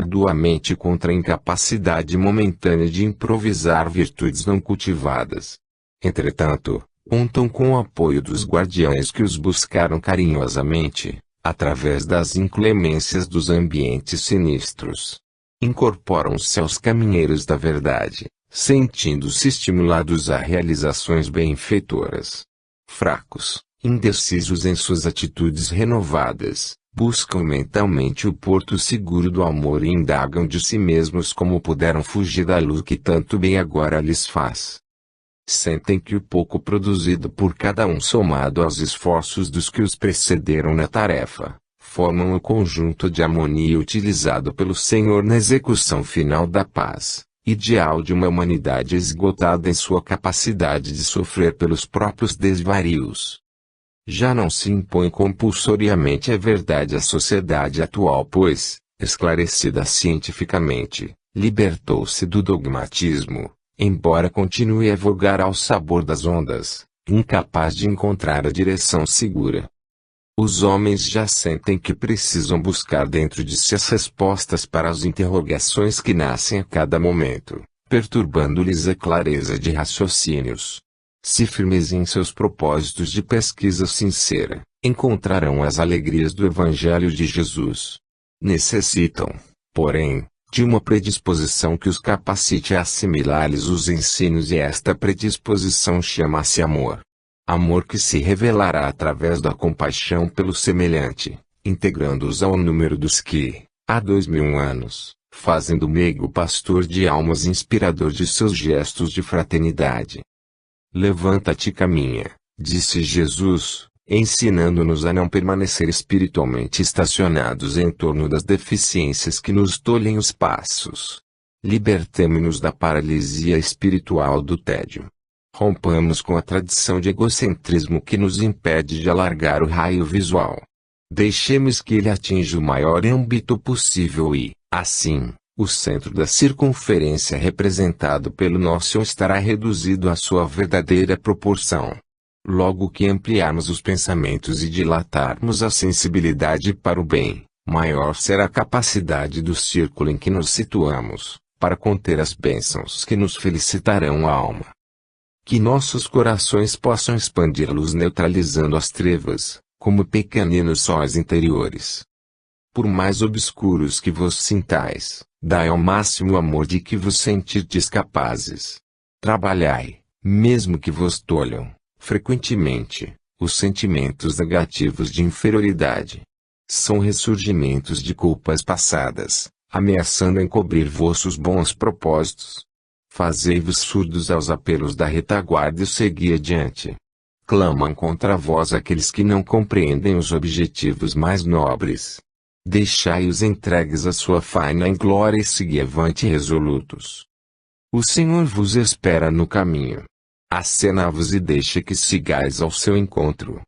arduamente contra a incapacidade momentânea de improvisar virtudes não cultivadas. Entretanto, contam com o apoio dos guardiães que os buscaram carinhosamente, através das inclemências dos ambientes sinistros. Incorporam-se aos caminheiros da verdade, sentindo-se estimulados a realizações benfeitoras. Fracos, indecisos em suas atitudes renovadas, buscam mentalmente o porto seguro do amor e indagam de si mesmos como puderam fugir da luz que tanto bem agora lhes faz. Sentem que o pouco produzido por cada um somado aos esforços dos que os precederam na tarefa, formam o conjunto de harmonia utilizado pelo Senhor na execução final da paz, ideal de uma humanidade esgotada em sua capacidade de sofrer pelos próprios desvarios. Já não se impõe compulsoriamente a verdade à sociedade atual pois, esclarecida cientificamente, libertou-se do dogmatismo, embora continue a vogar ao sabor das ondas, incapaz de encontrar a direção segura. Os homens já sentem que precisam buscar dentro de si as respostas para as interrogações que nascem a cada momento, perturbando-lhes a clareza de raciocínios. Se firmes em seus propósitos de pesquisa sincera, encontrarão as alegrias do Evangelho de Jesus. Necessitam, porém, de uma predisposição que os capacite a assimilar-lhes os ensinos e esta predisposição chama-se amor. Amor que se revelará através da compaixão pelo semelhante, integrando-os ao número dos que, há 2000 anos, fazem do meigo pastor de almas inspirador de seus gestos de fraternidade. Levanta-te e caminha, disse Jesus, ensinando-nos a não permanecer espiritualmente estacionados em torno das deficiências que nos tolhem os passos. Libertemo-nos da paralisia espiritual do tédio. Rompamos com a tradição de egocentrismo que nos impede de alargar o raio visual. Deixemos que ele atinja o maior âmbito possível e, assim, o centro da circunferência representado pelo nosso eu estará reduzido à sua verdadeira proporção. Logo que ampliarmos os pensamentos e dilatarmos a sensibilidade para o bem, maior será a capacidade do círculo em que nos situamos, para conter as bênçãos que nos felicitarão a alma. Que nossos corações possam expandi-los neutralizando as trevas, como pequeninos sóis interiores. Por mais obscuros que vos sintais, dai ao máximo amor de que vos sentirdes capazes. Trabalhai, mesmo que vos tolham, frequentemente, os sentimentos negativos de inferioridade. São ressurgimentos de culpas passadas, ameaçando encobrir vossos bons propósitos. Fazei-vos surdos aos apelos da retaguarda e segui adiante. Clamam contra vós aqueles que não compreendem os objetivos mais nobres. Deixai-os entregues à sua faina inglória e segui avante resolutos. O Senhor vos espera no caminho. Acena-vos e deixa que sigais ao seu encontro.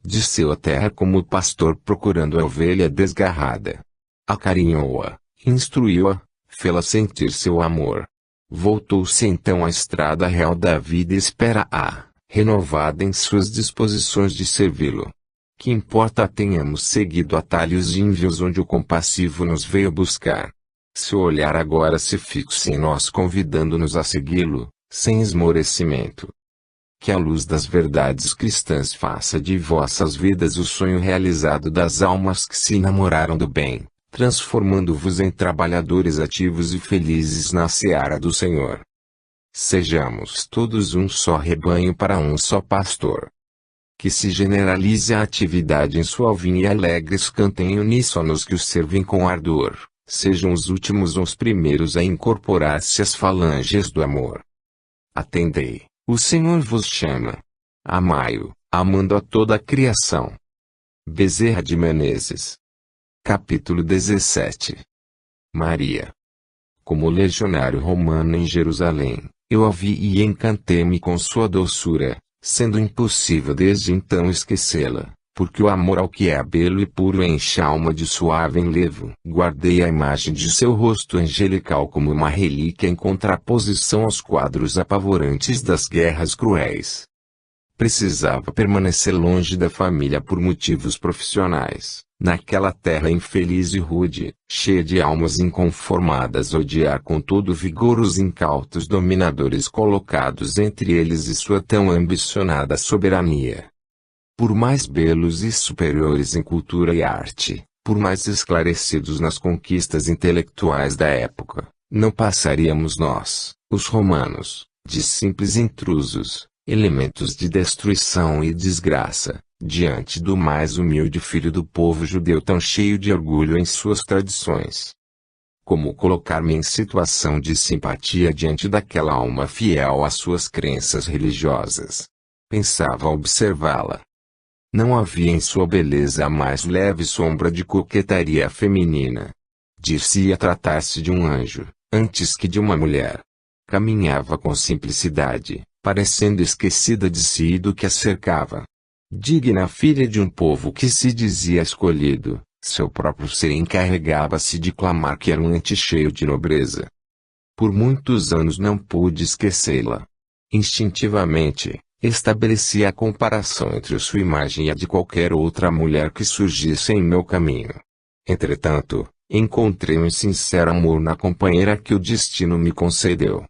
Desceu à terra como o pastor procurando a ovelha desgarrada. Acarinhou-a, instruiu-a, fê-la sentir seu amor. Voltou-se então à estrada real da vida e espera-a, renovada em suas disposições de servi-lo. Que importa tenhamos seguido atalhos ínvios onde o compassivo nos veio buscar. Seu olhar agora se fixe em nós convidando-nos a segui-lo, sem esmorecimento. Que a luz das verdades cristãs faça de vossas vidas o sonho realizado das almas que se enamoraram do bem, transformando-vos em trabalhadores ativos e felizes na seara do Senhor. Sejamos todos um só rebanho para um só pastor. Que se generalize a atividade em suave e alegres cantem uníssonos que os servem com ardor, sejam os últimos ou os primeiros a incorporar-se às falanges do amor. Atendei, o Senhor vos chama. Amai-o, amando a toda a criação. Bezerra de Menezes. Capítulo 17. Maria. Como legionário romano em Jerusalém, eu a vi e encantei-me com sua doçura, sendo impossível desde então esquecê-la, porque o amor ao que é belo e puro enche a alma de suave enlevo. Guardei a imagem de seu rosto angelical como uma relíquia em contraposição aos quadros apavorantes das guerras cruéis. Precisava permanecer longe da família por motivos profissionais, naquela terra infeliz e rude, cheia de almas inconformadas, odiar com todo vigor os incautos dominadores colocados entre eles e sua tão ambicionada soberania. Por mais belos e superiores em cultura e arte, por mais esclarecidos nas conquistas intelectuais da época, não passaríamos nós, os romanos, de simples intrusos, elementos de destruição e desgraça, diante do mais humilde filho do povo judeu tão cheio de orgulho em suas tradições. Como colocar-me em situação de simpatia diante daquela alma fiel às suas crenças religiosas? Pensava observá-la. Não havia em sua beleza a mais leve sombra de coquetaria feminina. Dir-se-ia tratar-se de um anjo, antes que de uma mulher. Caminhava com simplicidade, parecendo esquecida de si e do que a cercava. Digna filha de um povo que se dizia escolhido, seu próprio ser encarregava-se de clamar que era um ente cheio de nobreza. Por muitos anos não pude esquecê-la. Instintivamente, estabeleci a comparação entre sua imagem e a de qualquer outra mulher que surgisse em meu caminho. Entretanto, encontrei um sincero amor na companheira que o destino me concedeu.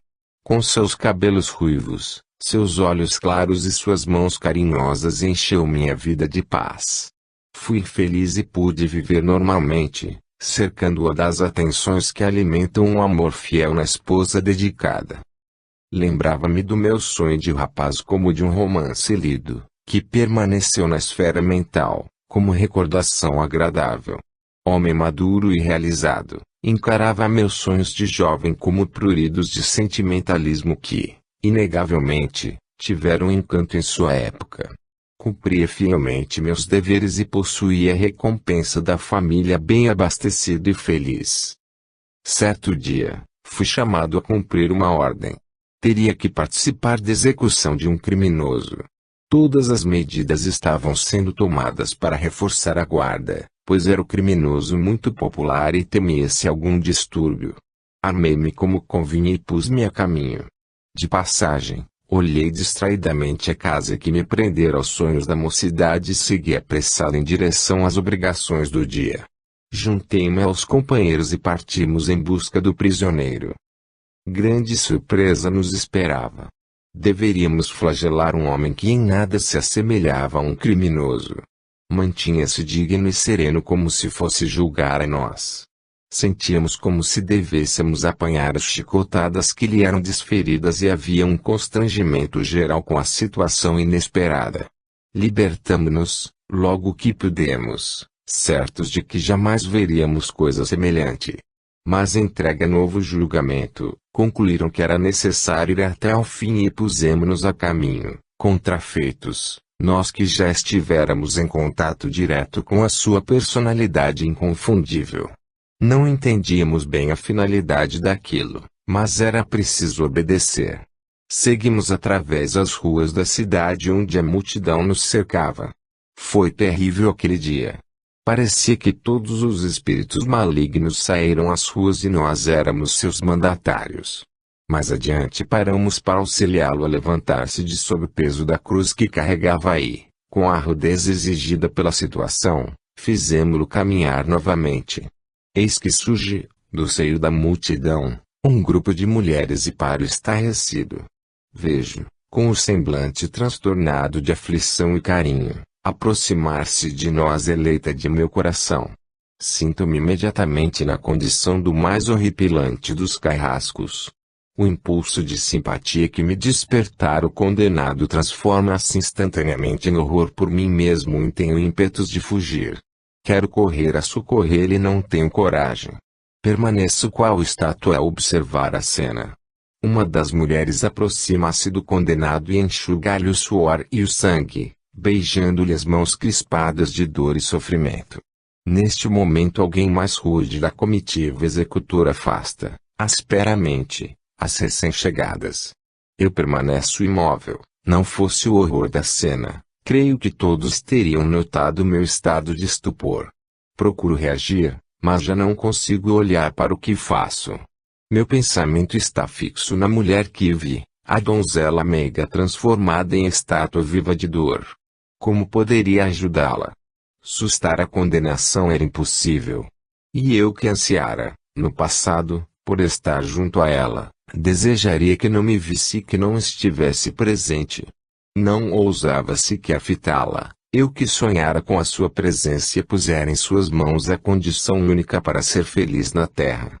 Com seus cabelos ruivos, seus olhos claros e suas mãos carinhosas encheu minha vida de paz. Fui feliz e pude viver normalmente, cercando-a das atenções que alimentam um amor fiel na esposa dedicada. Lembrava-me do meu sonho de rapaz como de um romance lido, que permaneceu na esfera mental, como recordação agradável. Homem maduro e realizado, encarava meus sonhos de jovem como pruridos de sentimentalismo que, inegavelmente, tiveram encanto em sua época. Cumpria fielmente meus deveres e possuía a recompensa da família bem abastecida e feliz. Certo dia, fui chamado a cumprir uma ordem. Teria que participar da execução de um criminoso. Todas as medidas estavam sendo tomadas para reforçar a guarda, pois era o criminoso muito popular e temia-se algum distúrbio. Armei-me como convinha e pus-me a caminho. De passagem, olhei distraidamente a casa que me prendera aos sonhos da mocidade e segui apressado em direção às obrigações do dia. Juntei-me aos companheiros e partimos em busca do prisioneiro. Grande surpresa nos esperava. Deveríamos flagelar um homem que em nada se assemelhava a um criminoso. Mantinha-se digno e sereno como se fosse julgar a nós. Sentíamos como se devêssemos apanhar as chicotadas que lhe eram desferidas e havia um constrangimento geral com a situação inesperada. Libertamo-nos, logo que pudemos, certos de que jamais veríamos coisa semelhante. Mas entregue a novo julgamento, concluíram que era necessário ir até ao fim e pusemo-nos a caminho, contrafeitos, nós que já estivéramos em contato direto com a sua personalidade inconfundível. Não entendíamos bem a finalidade daquilo, mas era preciso obedecer. Seguimos através as ruas da cidade onde a multidão nos cercava. Foi terrível aquele dia. Parecia que todos os espíritos malignos saíram às ruas e nós éramos seus mandatários. Mais adiante paramos para auxiliá-lo a levantar-se de sob o peso da cruz que carregava e, com a rudez exigida pela situação, fizemo-lo caminhar novamente. Eis que surge, do seio da multidão, um grupo de mulheres e paro estarrecido. Vejo, com o semblante transtornado de aflição e carinho, aproximar-se de nós eleita de meu coração. Sinto-me imediatamente na condição do mais horripilante dos carrascos. O impulso de simpatia que me despertara o condenado transforma-se instantaneamente em horror por mim mesmo e tenho ímpetos de fugir. Quero correr a socorrê-lo e não tenho coragem. Permaneço qual estátua a observar a cena. Uma das mulheres aproxima-se do condenado e enxuga-lhe o suor e o sangue, beijando-lhe as mãos crispadas de dor e sofrimento. Neste momento alguém mais rude da comitiva executora afasta, asperamente, as recém-chegadas. Eu permaneço imóvel. Não fosse o horror da cena, creio que todos teriam notado meu estado de estupor. Procuro reagir, mas já não consigo olhar para o que faço. Meu pensamento está fixo na mulher que vi, a donzela meiga transformada em estátua viva de dor. Como poderia ajudá-la? Sustar a condenação era impossível. E eu que ansiara, no passado, por estar junto a ela, desejaria que não me visse e que não estivesse presente. Não ousava sequer fitá-la, eu que sonhara com a sua presença e pusera em suas mãos a condição única para ser feliz na terra.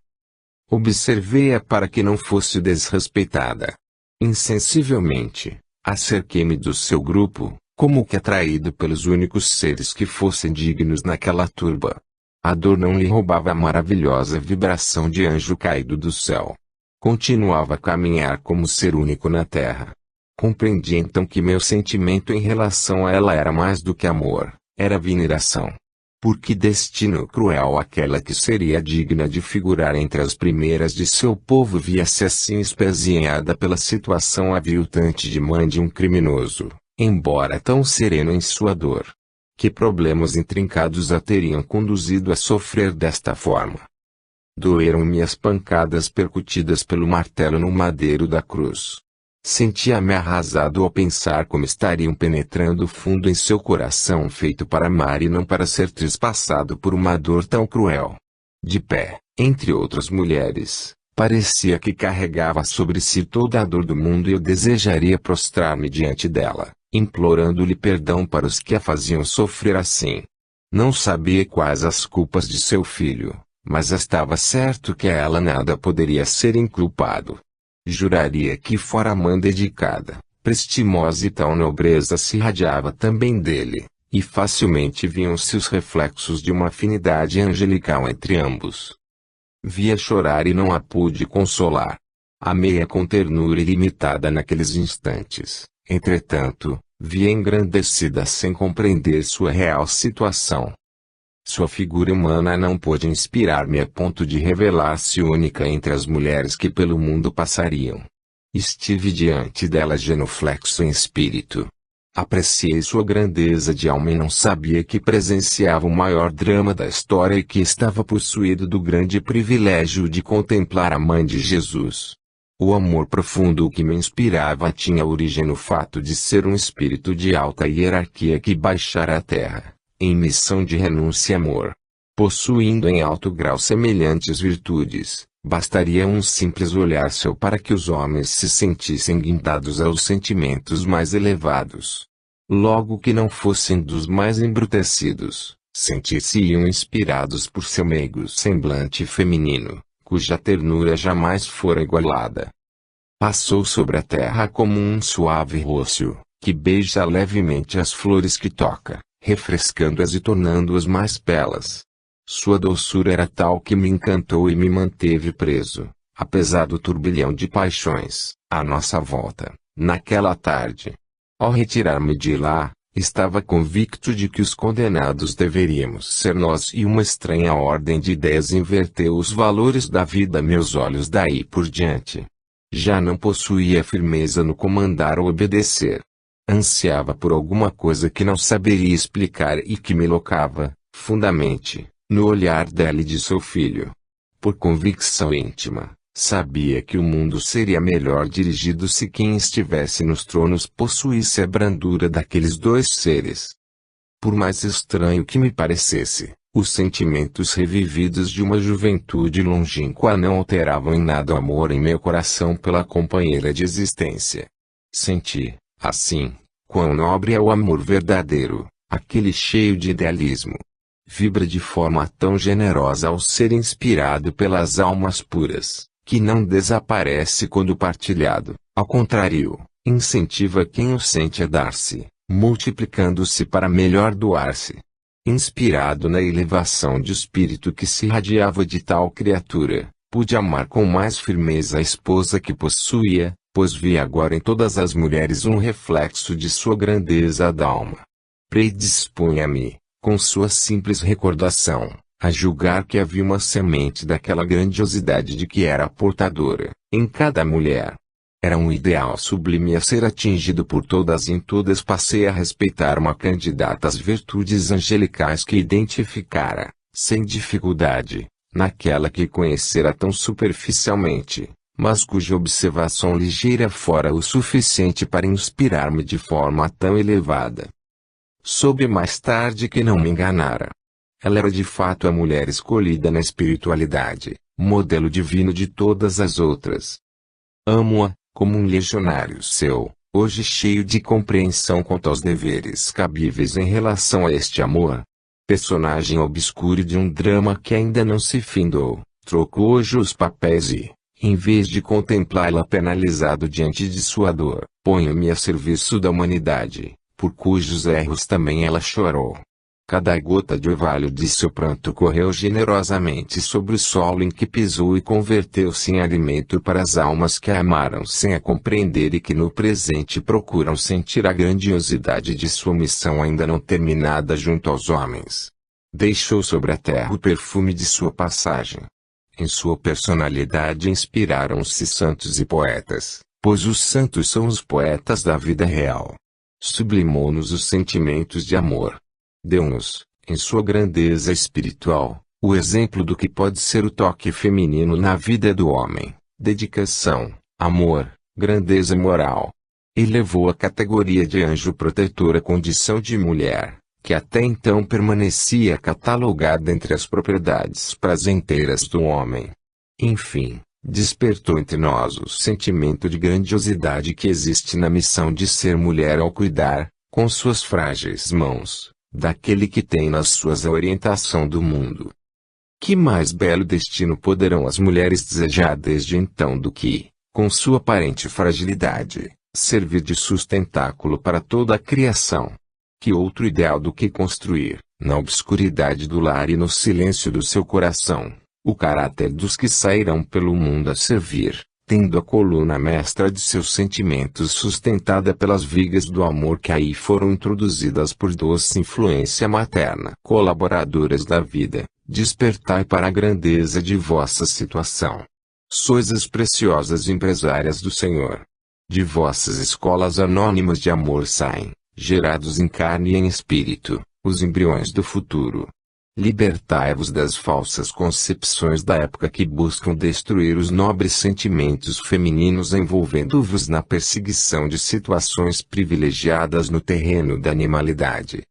Observei-a para que não fosse desrespeitada. Insensivelmente, acerquei-me do seu grupo, como que atraído pelos únicos seres que fossem dignos naquela turba. A dor não lhe roubava a maravilhosa vibração de anjo caído do céu. Continuava a caminhar como ser único na terra. Compreendi então que meu sentimento em relação a ela era mais do que amor, era veneração. Por que destino cruel aquela que seria digna de figurar entre as primeiras de seu povo via-se assim espezinhada pela situação aviltante de mãe de um criminoso, embora tão sereno em sua dor? Que problemas intrincados a teriam conduzido a sofrer desta forma? Doeram-me as pancadas percutidas pelo martelo no madeiro da cruz. Sentia-me arrasado ao pensar como estariam penetrando fundo em seu coração feito para amar e não para ser trespassado por uma dor tão cruel. De pé, entre outras mulheres, parecia que carregava sobre si toda a dor do mundo e eu desejaria prostrar-me diante dela, implorando-lhe perdão para os que a faziam sofrer assim. Não sabia quais as culpas de seu filho, mas estava certo que a ela nada poderia ser inculpado. Juraria que fora mãe dedicada, prestimosa e tal nobreza se irradiava também dele, e facilmente viam-se os reflexos de uma afinidade angelical entre ambos. Via chorar e não a pude consolar. Amei-a com ternura ilimitada naqueles instantes, entretanto, via engrandecida sem compreender sua real situação. Sua figura humana não pôde inspirar-me a ponto de revelar-se única entre as mulheres que pelo mundo passariam. Estive diante dela genuflexo em espírito. Apreciei sua grandeza de alma e não sabia que presenciava o maior drama da história e que estava possuído do grande privilégio de contemplar a mãe de Jesus. O amor profundo que me inspirava tinha origem no fato de ser um espírito de alta hierarquia que baixara à terra, em missão de renúncia e amor. Possuindo em alto grau semelhantes virtudes, bastaria um simples olhar seu para que os homens se sentissem guindados aos sentimentos mais elevados. Logo que não fossem dos mais embrutecidos, sentir-se-iam inspirados por seu meigo semblante feminino, cuja ternura jamais fora igualada. Passou sobre a terra como um suave rocio, que beija levemente as flores que toca, refrescando-as e tornando-as mais belas. Sua doçura era tal que me encantou e me manteve preso, apesar do turbilhão de paixões, à nossa volta, naquela tarde. Ao retirar-me de lá, estava convicto de que os condenados deveríamos ser nós e uma estranha ordem de ideias inverteu os valores da vida a meus olhos daí por diante. Já não possuía firmeza no comandar ou obedecer. Ansiava por alguma coisa que não saberia explicar e que me locava, fundamente, no olhar dela e de seu filho. Por convicção íntima, sabia que o mundo seria melhor dirigido se quem estivesse nos tronos possuísse a brandura daqueles dois seres. Por mais estranho que me parecesse, os sentimentos revividos de uma juventude longínqua não alteravam em nada o amor em meu coração pela companheira de existência. Senti, assim, quão nobre é o amor verdadeiro, aquele cheio de idealismo. Vibra de forma tão generosa ao ser inspirado pelas almas puras, que não desaparece quando partilhado, ao contrário, incentiva quem o sente a dar-se, multiplicando-se para melhor doar-se. Inspirado na elevação de espírito que se irradiava de tal criatura, pude amar com mais firmeza a esposa que possuía, pois vi agora em todas as mulheres um reflexo de sua grandeza d'alma. Predispunha-me, com sua simples recordação, a julgar que havia uma semente daquela grandiosidade de que era portadora, em cada mulher. Era um ideal sublime a ser atingido por todas e em todas passei a respeitar uma candidata às virtudes angelicais que identificara, sem dificuldade, naquela que conhecera tão superficialmente, mas cuja observação ligeira fora o suficiente para inspirar-me de forma tão elevada. Soube mais tarde que não me enganara. Ela era de fato a mulher escolhida na espiritualidade, modelo divino de todas as outras. Amo-a, como um legionário seu, hoje cheio de compreensão quanto aos deveres cabíveis em relação a este amor. Personagem obscuro de um drama que ainda não se findou, trocou hoje os papéis e, em vez de contemplá-la penalizado diante de sua dor, ponho-me a serviço da humanidade, por cujos erros também ela chorou. Cada gota de orvalho de seu pranto correu generosamente sobre o solo em que pisou e converteu-se em alimento para as almas que a amaram sem a compreender e que no presente procuram sentir a grandiosidade de sua missão ainda não terminada junto aos homens. Deixou sobre a terra o perfume de sua passagem. Em sua personalidade inspiraram-se santos e poetas, pois os santos são os poetas da vida real. Sublimou-nos os sentimentos de amor. Deu-nos, em sua grandeza espiritual, o exemplo do que pode ser o toque feminino na vida do homem, dedicação, amor, grandeza moral. Elevou a categoria de anjo protetor à condição de mulher, que até então permanecia catalogada entre as propriedades prazenteiras do homem. Enfim, despertou entre nós o sentimento de grandiosidade que existe na missão de ser mulher ao cuidar, com suas frágeis mãos, daquele que tem nas suas a orientação do mundo. Que mais belo destino poderão as mulheres desejar desde então do que, com sua aparente fragilidade, servir de sustentáculo para toda a criação? Que outro ideal do que construir, na obscuridade do lar e no silêncio do seu coração, o caráter dos que sairão pelo mundo a servir, tendo a coluna mestra de seus sentimentos sustentada pelas vigas do amor que aí foram introduzidas por doce influência materna. Colaboradoras da vida, despertai para a grandeza de vossa situação. Sois as preciosas empresárias do Senhor. De vossas escolas anônimas de amor saem, gerados em carne e em espírito, os embriões do futuro. Libertai-vos das falsas concepções da época que buscam destruir os nobres sentimentos femininos envolvendo-vos na perseguição de situações privilegiadas no terreno da animalidade.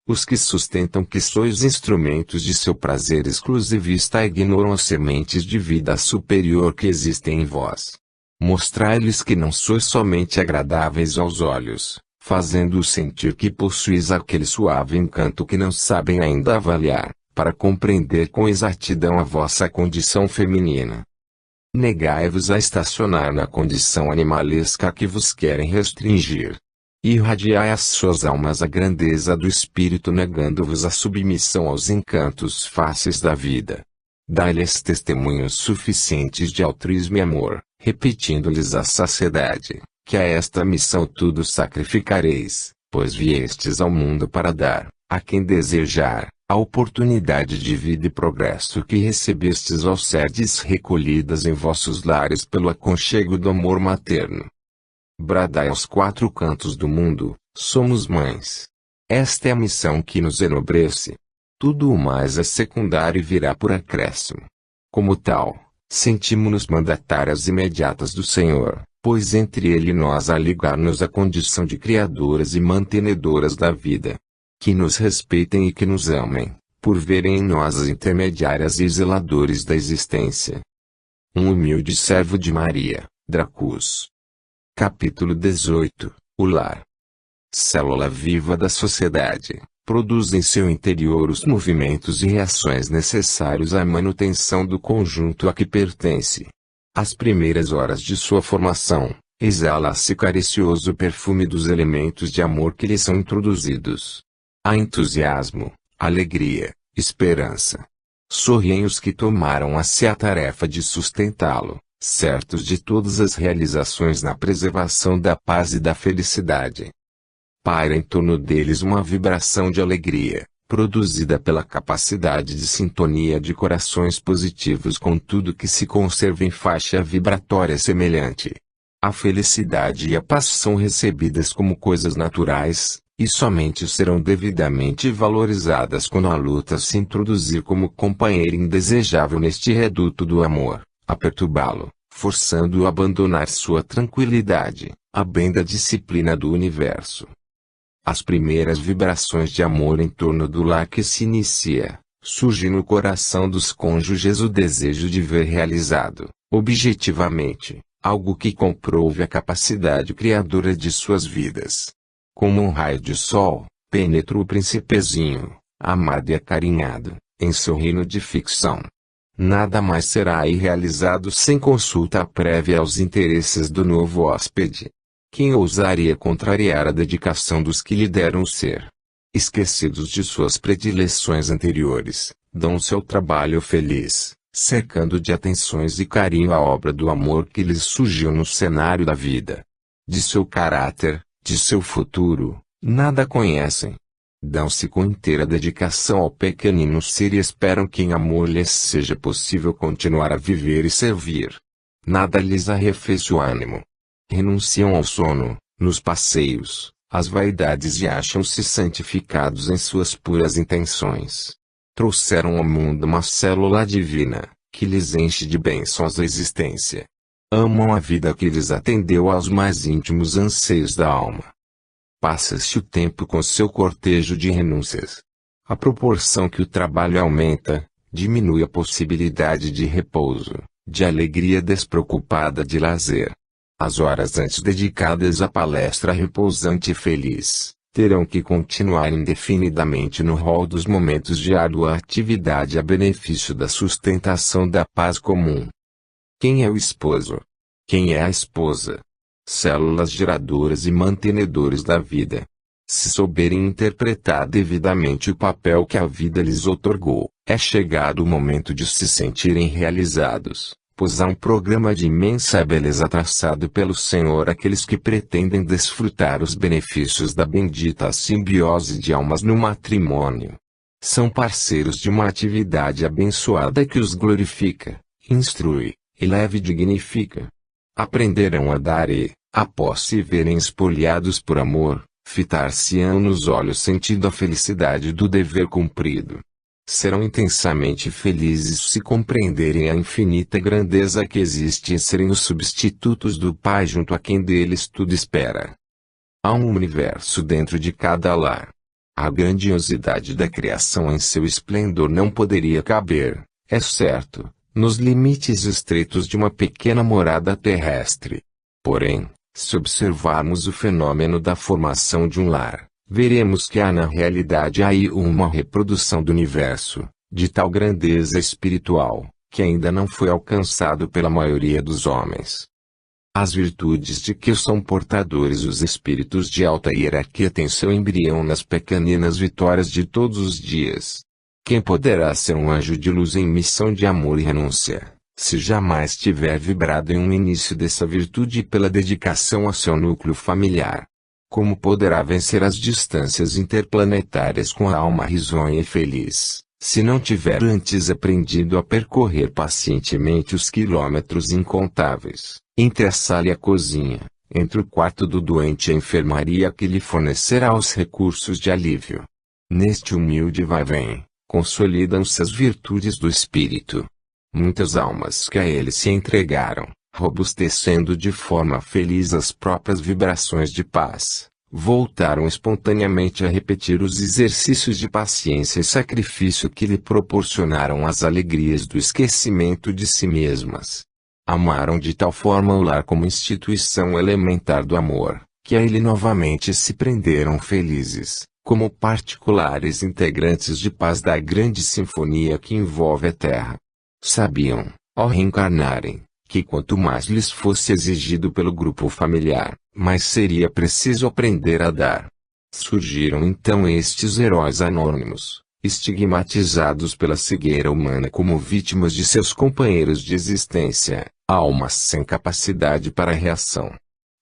Os que sustentam que sois instrumentos de seu prazer exclusivista ignoram as sementes de vida superior que existem em vós. Mostrai-lhes que não sois somente agradáveis aos olhos, fazendo-os sentir que possuís aquele suave encanto que não sabem ainda avaliar, para compreender com exatidão a vossa condição feminina. Negai-vos a estacionar na condição animalesca que vos querem restringir. Irradiai às suas almas a grandeza do espírito negando-vos a submissão aos encantos fáceis da vida. Dai-lhes testemunhos suficientes de altruísmo e amor, repetindo-lhes a saciedade, que a esta missão tudo sacrificareis, pois viestes ao mundo para dar, a quem desejar, a oportunidade de vida e progresso que recebestes ao serdes recolhidas em vossos lares pelo aconchego do amor materno. Bradai aos quatro cantos do mundo, somos mães. Esta é a missão que nos enobrece. Tudo o mais é secundário e virá por acréscimo. Como tal, sentimos-nos mandatárias imediatas do Senhor, pois entre Ele e nós há ligar-nos a condição de criadoras e mantenedoras da vida. Que nos respeitem e que nos amem, por verem em nós as intermediárias e zeladores da existência. Um humilde servo de Maria, Dracus. Capítulo 18. O lar. Célula viva da sociedade, produz em seu interior os movimentos e reações necessários à manutenção do conjunto a que pertence. Às primeiras horas de sua formação, exala-se caricioso perfume dos elementos de amor que lhe são introduzidos. Há entusiasmo, alegria, esperança. Sorriem os que tomaram a si a tarefa de sustentá-lo, certos de todas as realizações na preservação da paz e da felicidade. Paira em torno deles uma vibração de alegria, produzida pela capacidade de sintonia de corações positivos com tudo que se conserva em faixa vibratória semelhante. A felicidade e a paz são recebidas como coisas naturais, e somente serão devidamente valorizadas quando a luta se introduzir como companheiro indesejável neste reduto do amor, a perturbá-lo, forçando-o a abandonar sua tranquilidade, a benda disciplina do universo. As primeiras vibrações de amor em torno do lar que se inicia, surge no coração dos cônjuges o desejo de ver realizado, objetivamente, algo que comprove a capacidade criadora de suas vidas. Como um raio de sol, penetra o príncipezinho, amado e acarinhado, em seu reino de ficção. Nada mais será aí realizado sem consulta prévia aos interesses do novo hóspede. Quem ousaria contrariar a dedicação dos que lhe deram ser? Esquecidos de suas predileções anteriores, dão seu trabalho feliz, cercando de atenções e carinho a obra do amor que lhes surgiu no cenário da vida. De seu caráter, de seu futuro, nada conhecem. Dão-se com inteira dedicação ao pequenino ser e esperam que em amor lhes seja possível continuar a viver e servir. Nada lhes arrefeça o ânimo. Renunciam ao sono, nos passeios, às vaidades e acham-se santificados em suas puras intenções. Trouxeram ao mundo uma célula divina, que lhes enche de bênçãos a existência. Amam a vida que lhes atendeu aos mais íntimos anseios da alma. Passa-se o tempo com seu cortejo de renúncias. À proporção que o trabalho aumenta, diminui a possibilidade de repouso, de alegria despreocupada de lazer. As horas antes dedicadas à palestra repousante e feliz, terão que continuar indefinidamente no rol dos momentos de árdua atividade a benefício da sustentação da paz comum. Quem é o esposo? Quem é a esposa? Células geradoras e mantenedores da vida. Se souberem interpretar devidamente o papel que a vida lhes outorgou, é chegado o momento de se sentirem realizados, pois há um programa de imensa beleza traçado pelo Senhor àqueles que pretendem desfrutar os benefícios da bendita simbiose de almas no matrimônio. São parceiros de uma atividade abençoada que os glorifica, instrui, eleva e dignifica. Aprenderão a dar e, após se verem espoliados por amor, fitar-se-ão nos olhos sentindo a felicidade do dever cumprido. Serão intensamente felizes se compreenderem a infinita grandeza que existe em serem os substitutos do Pai junto a quem deles tudo espera. Há um universo dentro de cada lar. A grandiosidade da criação em seu esplendor não poderia caber, é certo, nos limites estreitos de uma pequena morada terrestre. Porém, se observarmos o fenômeno da formação de um lar, veremos que há na realidade aí uma reprodução do universo, de tal grandeza espiritual, que ainda não foi alcançado pela maioria dos homens. As virtudes de que são portadores os espíritos de alta hierarquia têm seu embrião nas pequeninas vitórias de todos os dias. Quem poderá ser um anjo de luz em missão de amor e renúncia, se jamais tiver vibrado em um início dessa virtude pela dedicação a seu núcleo familiar? Como poderá vencer as distâncias interplanetárias com a alma risonha e feliz, se não tiver antes aprendido a percorrer pacientemente os quilômetros incontáveis, entre a sala e a cozinha, entre o quarto do doente e a enfermaria que lhe fornecerá os recursos de alívio? Neste humilde vai-vem, consolidam-se as virtudes do espírito. Muitas almas que a ele se entregaram, robustecendo de forma feliz as próprias vibrações de paz, voltaram espontaneamente a repetir os exercícios de paciência e sacrifício que lhe proporcionaram as alegrias do esquecimento de si mesmas. Amaram de tal forma o lar como instituição elementar do amor, que a ele novamente se prenderam felizes, como particulares integrantes de paz da grande sinfonia que envolve a terra. Sabiam, ao reencarnarem, que quanto mais lhes fosse exigido pelo grupo familiar, mais seria preciso aprender a dar. Surgiram então estes heróis anônimos, estigmatizados pela cegueira humana como vítimas de seus companheiros de existência, almas sem capacidade para reação.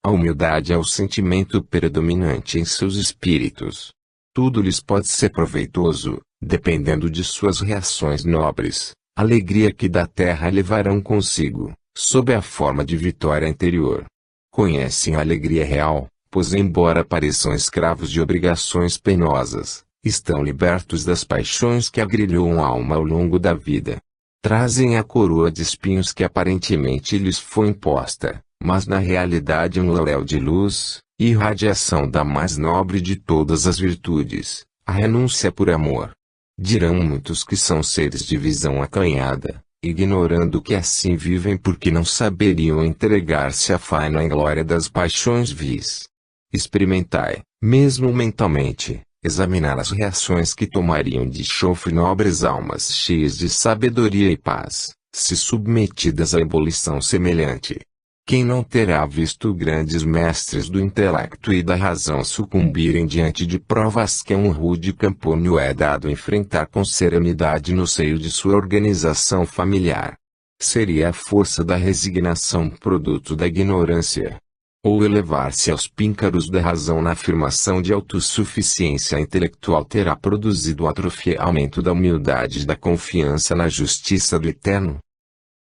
A humildade é o sentimento predominante em seus espíritos. Tudo lhes pode ser proveitoso, dependendo de suas reações nobres, alegria que da terra levarão consigo, sob a forma de vitória interior. Conhecem a alegria real, pois embora pareçam escravos de obrigações penosas, estão libertos das paixões que agrilhoam a alma ao longo da vida. Trazem a coroa de espinhos que aparentemente lhes foi imposta, mas na realidade um laurel de luz, irradiação da mais nobre de todas as virtudes, a renúncia por amor. Dirão muitos que são seres de visão acanhada, ignorando que assim vivem porque não saberiam entregar-se à faina glória das paixões vis. Experimentai, mesmo mentalmente, examinar as reações que tomariam de chofre nobres almas cheias de sabedoria e paz, se submetidas a ebulição semelhante. Quem não terá visto grandes mestres do intelecto e da razão sucumbirem diante de provas que um rude campônio é dado enfrentar com serenidade no seio de sua organização familiar? Seria a força da resignação produto da ignorância? Ou elevar-se aos píncaros da razão na afirmação de autossuficiência intelectual terá produzido o atrofiamento da humildade e da confiança na justiça do Eterno?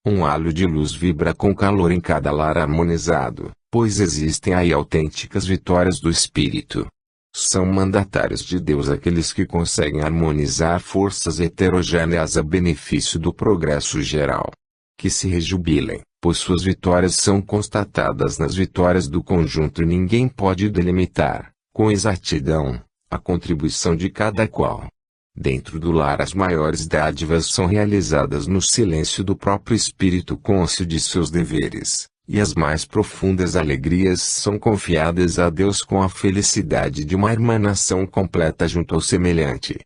Um halo de luz vibra com calor em cada lar harmonizado, pois existem aí autênticas vitórias do Espírito. São mandatários de Deus aqueles que conseguem harmonizar forças heterogêneas a benefício do progresso geral. Que se rejubilem, pois suas vitórias são constatadas nas vitórias do conjunto e ninguém pode delimitar, com exatidão, a contribuição de cada qual. Dentro do lar as maiores dádivas são realizadas no silêncio do próprio espírito cônscio de seus deveres, e as mais profundas alegrias são confiadas a Deus com a felicidade de uma irmanação completa junto ao semelhante.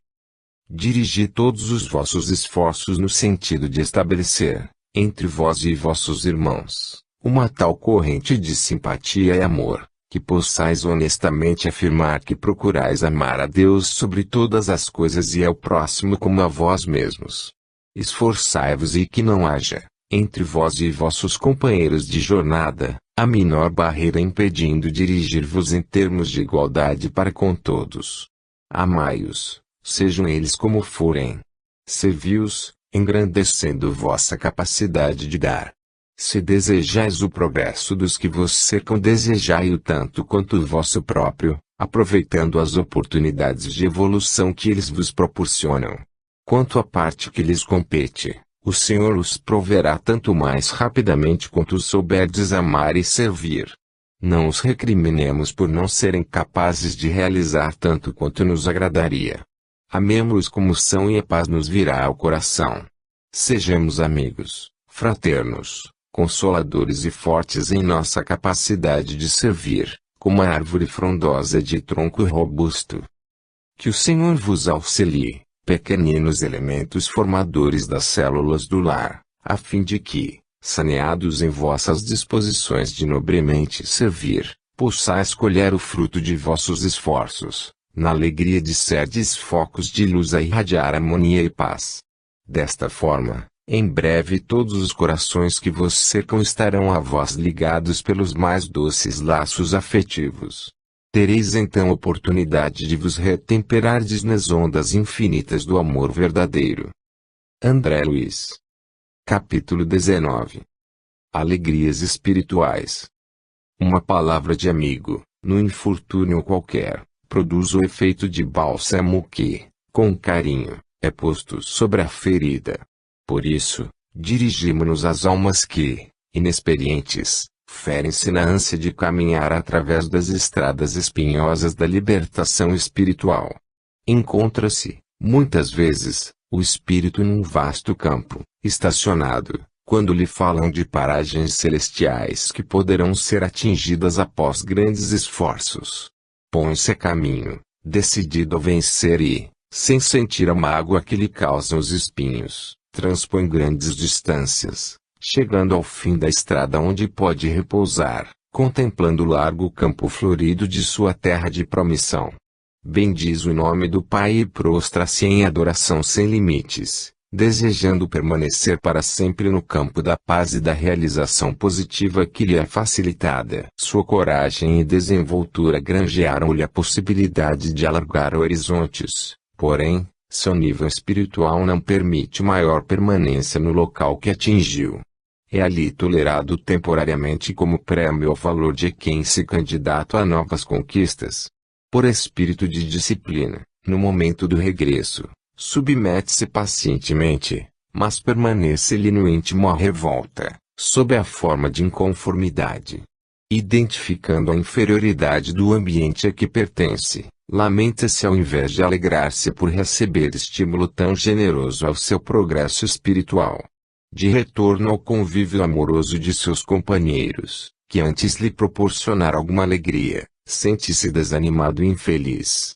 Dirigi todos os vossos esforços no sentido de estabelecer, entre vós e vossos irmãos, uma tal corrente de simpatia e amor, que possais honestamente afirmar que procurais amar a Deus sobre todas as coisas e ao próximo como a vós mesmos. Esforçai-vos e que não haja, entre vós e vossos companheiros de jornada, a menor barreira impedindo dirigir-vos em termos de igualdade para com todos. Amai-os, sejam eles como forem. Servi-os, engrandecendo vossa capacidade de dar. Se desejais o progresso dos que vos cercam, desejai-o tanto quanto o vosso próprio, aproveitando as oportunidades de evolução que eles vos proporcionam. Quanto à parte que lhes compete, o Senhor os proverá tanto mais rapidamente quanto os souberdes amar e servir. Não os recriminemos por não serem capazes de realizar tanto quanto nos agradaria. Amemo-os como são e a paz nos virá ao coração. Sejamos amigos, fraternos, consoladores e fortes em nossa capacidade de servir, como a árvore frondosa de tronco robusto. Que o Senhor vos auxilie, pequeninos elementos formadores das células do lar, a fim de que, saneados em vossas disposições de nobremente servir, possais colher o fruto de vossos esforços, na alegria de serdes focos de luz a irradiar harmonia e paz. Desta forma, em breve todos os corações que vos cercam estarão a vós ligados pelos mais doces laços afetivos. Tereis então oportunidade de vos retemperardes nas ondas infinitas do amor verdadeiro. André Luiz. Capítulo 19. Alegrias espirituais. Uma palavra de amigo, no infortúnio qualquer, produz o efeito de bálsamo que, com carinho, é posto sobre a ferida. Por isso, dirigimo-nos às almas que, inexperientes, ferem-se na ânsia de caminhar através das estradas espinhosas da libertação espiritual. Encontra-se, muitas vezes, o espírito num vasto campo, estacionado, quando lhe falam de paragens celestiais que poderão ser atingidas após grandes esforços. Põe-se a caminho, decidido a vencer e, sem sentir a mágoa que lhe causam os espinhos, transpõe grandes distâncias, chegando ao fim da estrada onde pode repousar, contemplando o largo campo florido de sua terra de promissão. Bendiz o nome do Pai e prostra-se em adoração sem limites, desejando permanecer para sempre no campo da paz e da realização positiva que lhe é facilitada. Sua coragem e desenvoltura granjearam-lhe a possibilidade de alargar horizontes, porém, seu nível espiritual não permite maior permanência no local que atingiu. É ali tolerado temporariamente como prêmio ao valor de quem se candidata a novas conquistas. Por espírito de disciplina, no momento do regresso, submete-se pacientemente, mas permanece-lhe no íntimo a revolta, sob a forma de inconformidade. Identificando a inferioridade do ambiente a que pertence, lamenta-se ao invés de alegrar-se por receber estímulo tão generoso ao seu progresso espiritual. De retorno ao convívio amoroso de seus companheiros, que antes lhe proporcionara alguma alegria, sente-se desanimado e infeliz.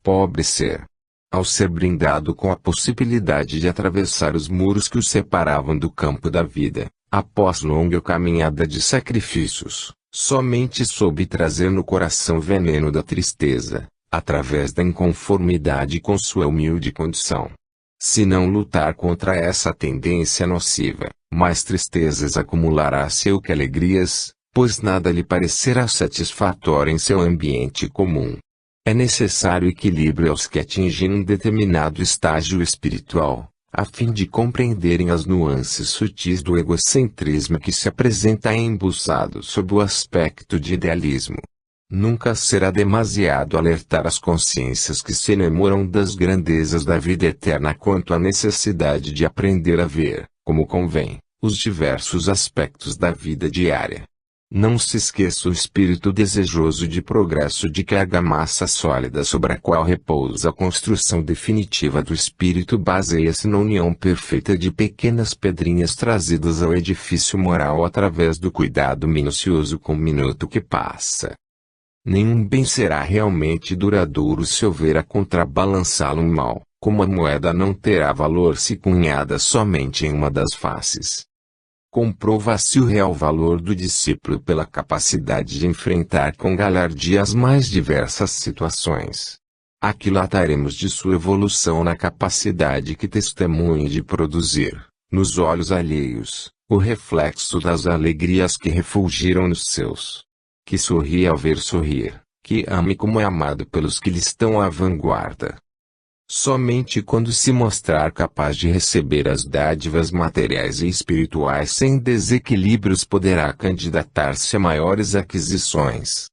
Pobre ser! Ao ser brindado com a possibilidade de atravessar os muros que o separavam do campo da vida, após longa caminhada de sacrifícios, somente soube trazer no coração o veneno da tristeza, através da inconformidade com sua humilde condição. Se não lutar contra essa tendência nociva, mais tristezas acumulará-se que alegrias, pois nada lhe parecerá satisfatório em seu ambiente comum. É necessário equilíbrio aos que atingem um determinado estágio espiritual, a fim de compreenderem as nuances sutis do egocentrismo que se apresenta embuçado sob o aspecto de idealismo. Nunca será demasiado alertar as consciências que se enamoram das grandezas da vida eterna quanto à necessidade de aprender a ver, como convém, os diversos aspectos da vida diária. Não se esqueça o espírito desejoso de progresso de que a argamassa sólida sobre a qual repousa a construção definitiva do espírito baseia-se na união perfeita de pequenas pedrinhas trazidas ao edifício moral através do cuidado minucioso com o minuto que passa. Nenhum bem será realmente duradouro se houver a contrabalançá-lo um mal, como a moeda não terá valor se cunhada somente em uma das faces. Comprova-se o real valor do discípulo pela capacidade de enfrentar com galhardia as mais diversas situações. Aquilataremos de sua evolução na capacidade que testemunhe de produzir, nos olhos alheios, o reflexo das alegrias que refulgiram nos seus. Que sorri ao ver sorrir, que ame como é amado pelos que lhe estão à vanguarda. Somente quando se mostrar capaz de receber as dádivas materiais e espirituais sem desequilíbrios poderá candidatar-se a maiores aquisições.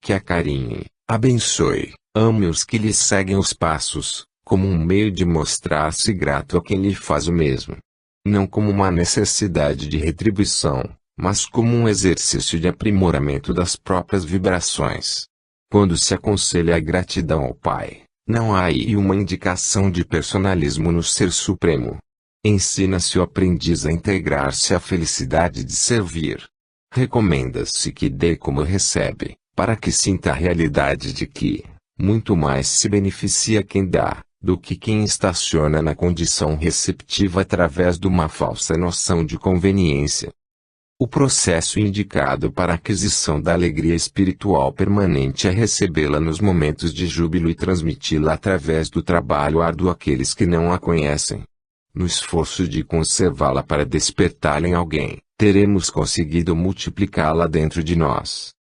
Que acarinhe, abençoe, ame os que lhe seguem os passos, como um meio de mostrar-se grato a quem lhe faz o mesmo. Não como uma necessidade de retribuição, mas como um exercício de aprimoramento das próprias vibrações. Quando se aconselha a gratidão ao Pai, não há aí uma indicação de personalismo no Ser Supremo. Ensina-se o aprendiz a integrar-se à felicidade de servir. Recomenda-se que dê como recebe, para que sinta a realidade de que, muito mais se beneficia quem dá, do que quem estaciona na condição receptiva através de uma falsa noção de conveniência. O processo indicado para a aquisição da alegria espiritual permanente é recebê-la nos momentos de júbilo e transmiti-la através do trabalho árduo àqueles que não a conhecem. No esforço de conservá-la para despertá-la em alguém, teremos conseguido multiplicá-la dentro de nós.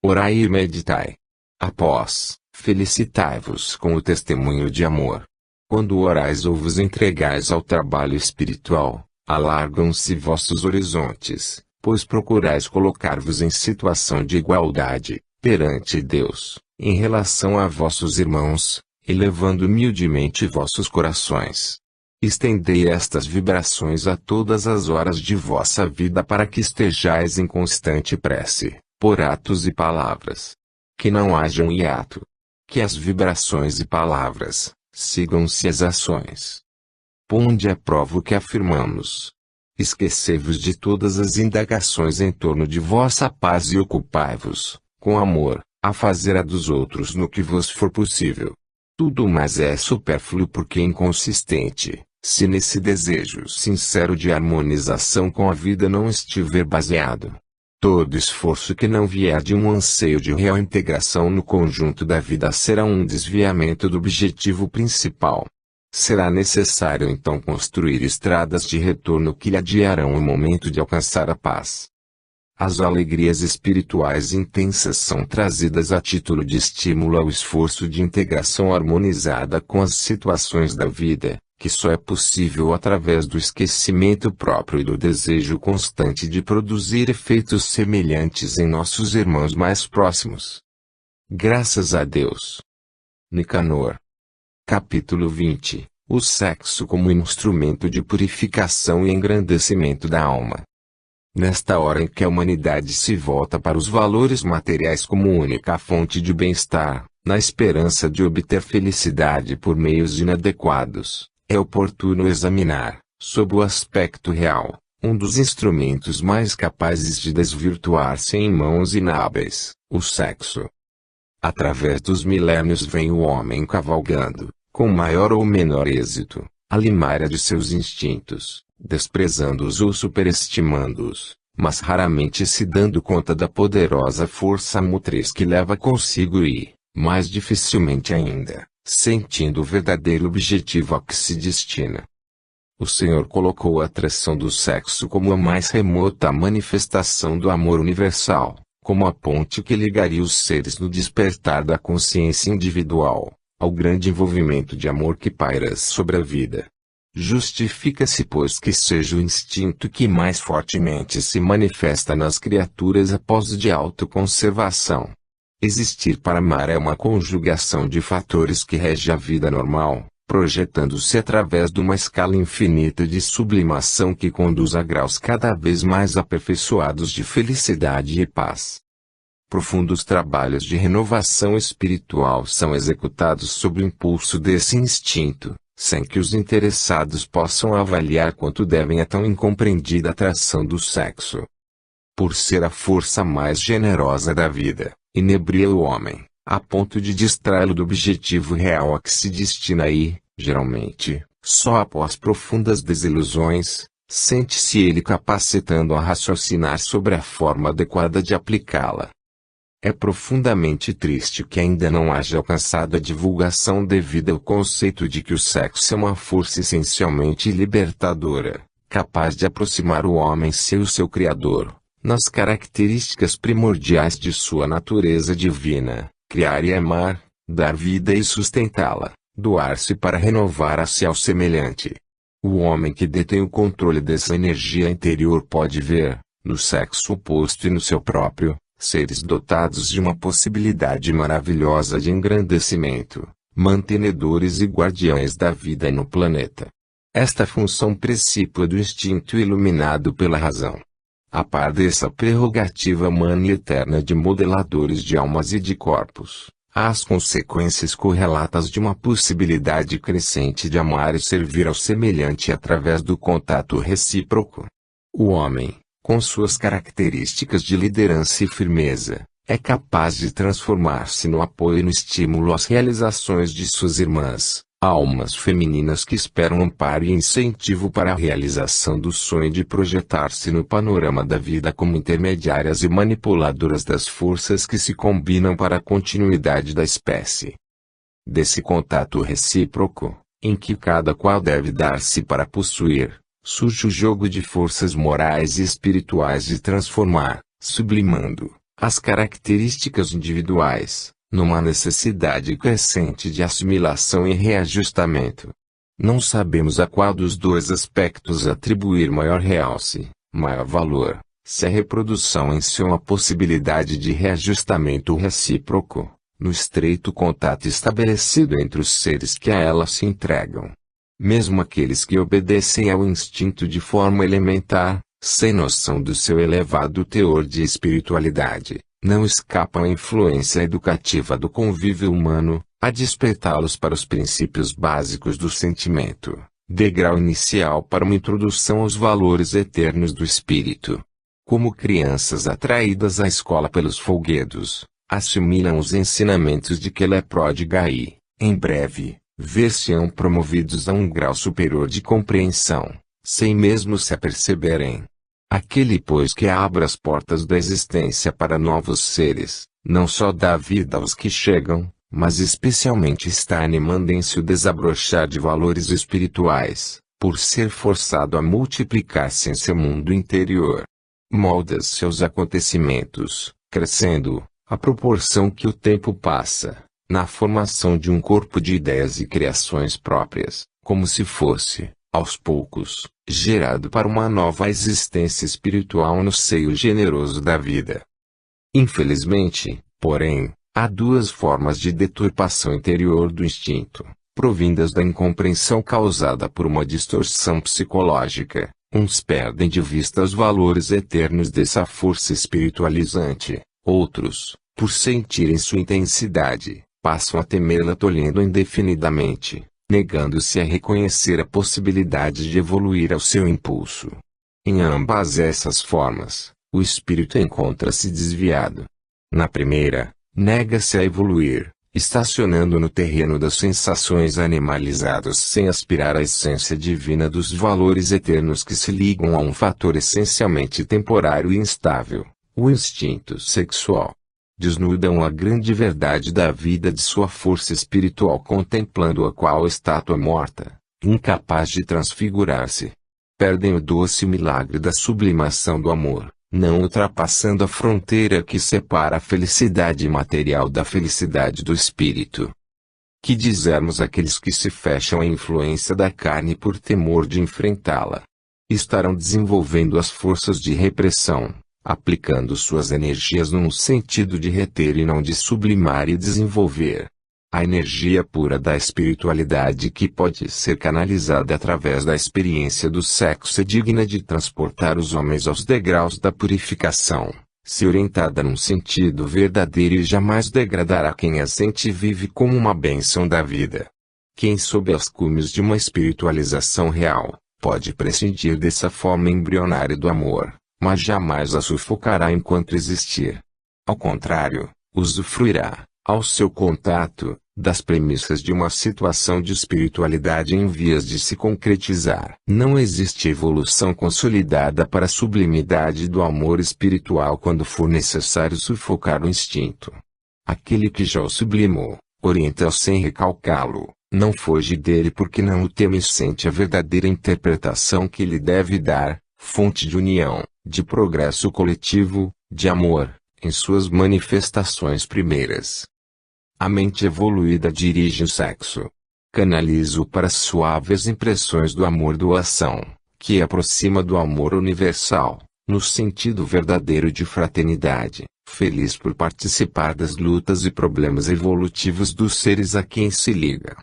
Orai e meditai. Após, felicitai-vos com o testemunho de amor. Quando orais ou vos entregais ao trabalho espiritual, alargam-se vossos horizontes, pois procurais colocar-vos em situação de igualdade, perante Deus, em relação a vossos irmãos, elevando humildemente vossos corações. Estendei estas vibrações a todas as horas de vossa vida para que estejais em constante prece, por atos e palavras. Que não haja um hiato. Que as vibrações e palavras, sigam-se as ações. Ponde à prova o que afirmamos. Esquecei-vos de todas as indagações em torno de vossa paz e ocupai-vos, com amor, a fazer a dos outros no que vos for possível. Tudo mais é supérfluo porque inconsistente, se nesse desejo sincero de harmonização com a vida não estiver baseado. Todo esforço que não vier de um anseio de real integração no conjunto da vida será um desviamento do objetivo principal. Será necessário então construir estradas de retorno que lhe adiarão o momento de alcançar a paz. As alegrias espirituais intensas são trazidas a título de estímulo ao esforço de integração harmonizada com as situações da vida, que só é possível através do esquecimento próprio e do desejo constante de produzir efeitos semelhantes em nossos irmãos mais próximos. Graças a Deus. Nicanor. Capítulo 20. o sexo como instrumento de purificação e engrandecimento da alma. Nesta hora em que a humanidade se volta para os valores materiais como única fonte de bem-estar, na esperança de obter felicidade por meios inadequados, é oportuno examinar, sob o aspecto real, um dos instrumentos mais capazes de desvirtuar-se em mãos inábeis, o sexo. Através dos milênios vem o homem cavalgando, com maior ou menor êxito, a limária de seus instintos, desprezando-os ou superestimando-os, mas raramente se dando conta da poderosa força motriz que leva consigo e, mais dificilmente ainda, sentindo o verdadeiro objetivo a que se destina. O Senhor colocou a atração do sexo como a mais remota manifestação do amor universal, como a ponte que ligaria os seres no despertar da consciência individual, ao grande envolvimento de amor que paira sobre a vida. Justifica-se, pois, que seja o instinto que mais fortemente se manifesta nas criaturas após de autoconservação. Existir para amar é uma conjugação de fatores que rege a vida normal, projetando-se através de uma escala infinita de sublimação que conduz a graus cada vez mais aperfeiçoados de felicidade e paz. Profundos trabalhos de renovação espiritual são executados sob o impulso desse instinto, sem que os interessados possam avaliar quanto devem a tão incompreendida atração do sexo. Por ser a força mais generosa da vida, inebria o homem, a ponto de distraí-lo do objetivo real a que se destina e, geralmente, só após profundas desilusões, sente-se ele capacitando a raciocinar sobre a forma adequada de aplicá-la. É profundamente triste que ainda não haja alcançado a divulgação devida ao conceito de que o sexo é uma força essencialmente libertadora, capaz de aproximar o homem e o seu Criador, nas características primordiais de sua natureza divina, criar e amar, dar vida e sustentá-la, doar-se para renovar a si ao semelhante. O homem que detém o controle dessa energia interior pode ver, no sexo oposto e no seu próprio, seres dotados de uma possibilidade maravilhosa de engrandecimento, mantenedores e guardiães da vida no planeta. Esta função precípua do instinto iluminado pela razão. A par dessa prerrogativa humana e eterna de modeladores de almas e de corpos, há as consequências correlatas de uma possibilidade crescente de amar e servir ao semelhante através do contato recíproco. O homem, com suas características de liderança e firmeza, é capaz de transformar-se no apoio e no estímulo às realizações de suas irmãs, almas femininas que esperam amparo e incentivo para a realização do sonho de projetar-se no panorama da vida como intermediárias e manipuladoras das forças que se combinam para a continuidade da espécie. Desse contato recíproco, em que cada qual deve dar-se para possuir, surge o jogo de forças morais e espirituais de transformar, sublimando, as características individuais, numa necessidade crescente de assimilação e reajustamento. Não sabemos a qual dos dois aspectos atribuir maior realce, maior valor, se a reprodução em si é uma possibilidade de reajustamento recíproco, no estreito contato estabelecido entre os seres que a ela se entregam. Mesmo aqueles que obedecem ao instinto de forma elementar, sem noção do seu elevado teor de espiritualidade, não escapam à influência educativa do convívio humano, a despertá-los para os princípios básicos do sentimento, degrau inicial para uma introdução aos valores eternos do espírito. Como crianças atraídas à escola pelos folguedos, assimilam os ensinamentos de que ela é pródiga e, em breve, ver-se-ão promovidos a um grau superior de compreensão, sem mesmo se aperceberem. Aquele, pois, que abre as portas da existência para novos seres, não só dá vida aos que chegam, mas especialmente está animando em seu desabrochar de valores espirituais, por ser forçado a multiplicar-se em seu mundo interior. Molda seus acontecimentos, crescendo, à proporção que o tempo passa, na formação de um corpo de ideias e criações próprias, como se fosse, aos poucos, gerado para uma nova existência espiritual no seio generoso da vida. Infelizmente, porém, há duas formas de deturpação interior do instinto, provindas da incompreensão causada por uma distorção psicológica. Uns perdem de vista os valores eternos dessa força espiritualizante, outros, por sentirem sua intensidade, passam a temê-la tolhendo indefinidamente, negando-se a reconhecer a possibilidade de evoluir ao seu impulso. Em ambas essas formas, o espírito encontra-se desviado. Na primeira, nega-se a evoluir, estacionando no terreno das sensações animalizadas sem aspirar à essência divina dos valores eternos que se ligam a um fator essencialmente temporário e instável, o instinto sexual. Desnudam a grande verdade da vida de sua força espiritual contemplando-a qual estátua morta, incapaz de transfigurar-se. Perdem o doce milagre da sublimação do amor, não ultrapassando a fronteira que separa a felicidade material da felicidade do espírito. Que dizermos àqueles que se fecham à influência da carne por temor de enfrentá-la? Estarão desenvolvendo as forças de repressão, aplicando suas energias num sentido de reter e não de sublimar e desenvolver. A energia pura da espiritualidade que pode ser canalizada através da experiência do sexo é digna de transportar os homens aos degraus da purificação, se orientada num sentido verdadeiro e jamais degradará quem a sente e vive como uma bênção da vida. Quem sob os cumes de uma espiritualização real, pode prescindir dessa forma embrionária do amor, mas jamais a sufocará enquanto existir. Ao contrário, usufruirá, ao seu contato, das premissas de uma situação de espiritualidade em vias de se concretizar. Não existe evolução consolidada para a sublimidade do amor espiritual quando for necessário sufocar o instinto. Aquele que já o sublimou, orienta-o sem recalcá-lo, não foge dele porque não o teme e sente a verdadeira interpretação que lhe deve dar, fonte de união, de progresso coletivo, de amor, em suas manifestações primeiras. A mente evoluída dirige o sexo. Canaliza-o para as suaves impressões do amor doação, que aproxima do amor universal, no sentido verdadeiro de fraternidade, feliz por participar das lutas e problemas evolutivos dos seres a quem se liga.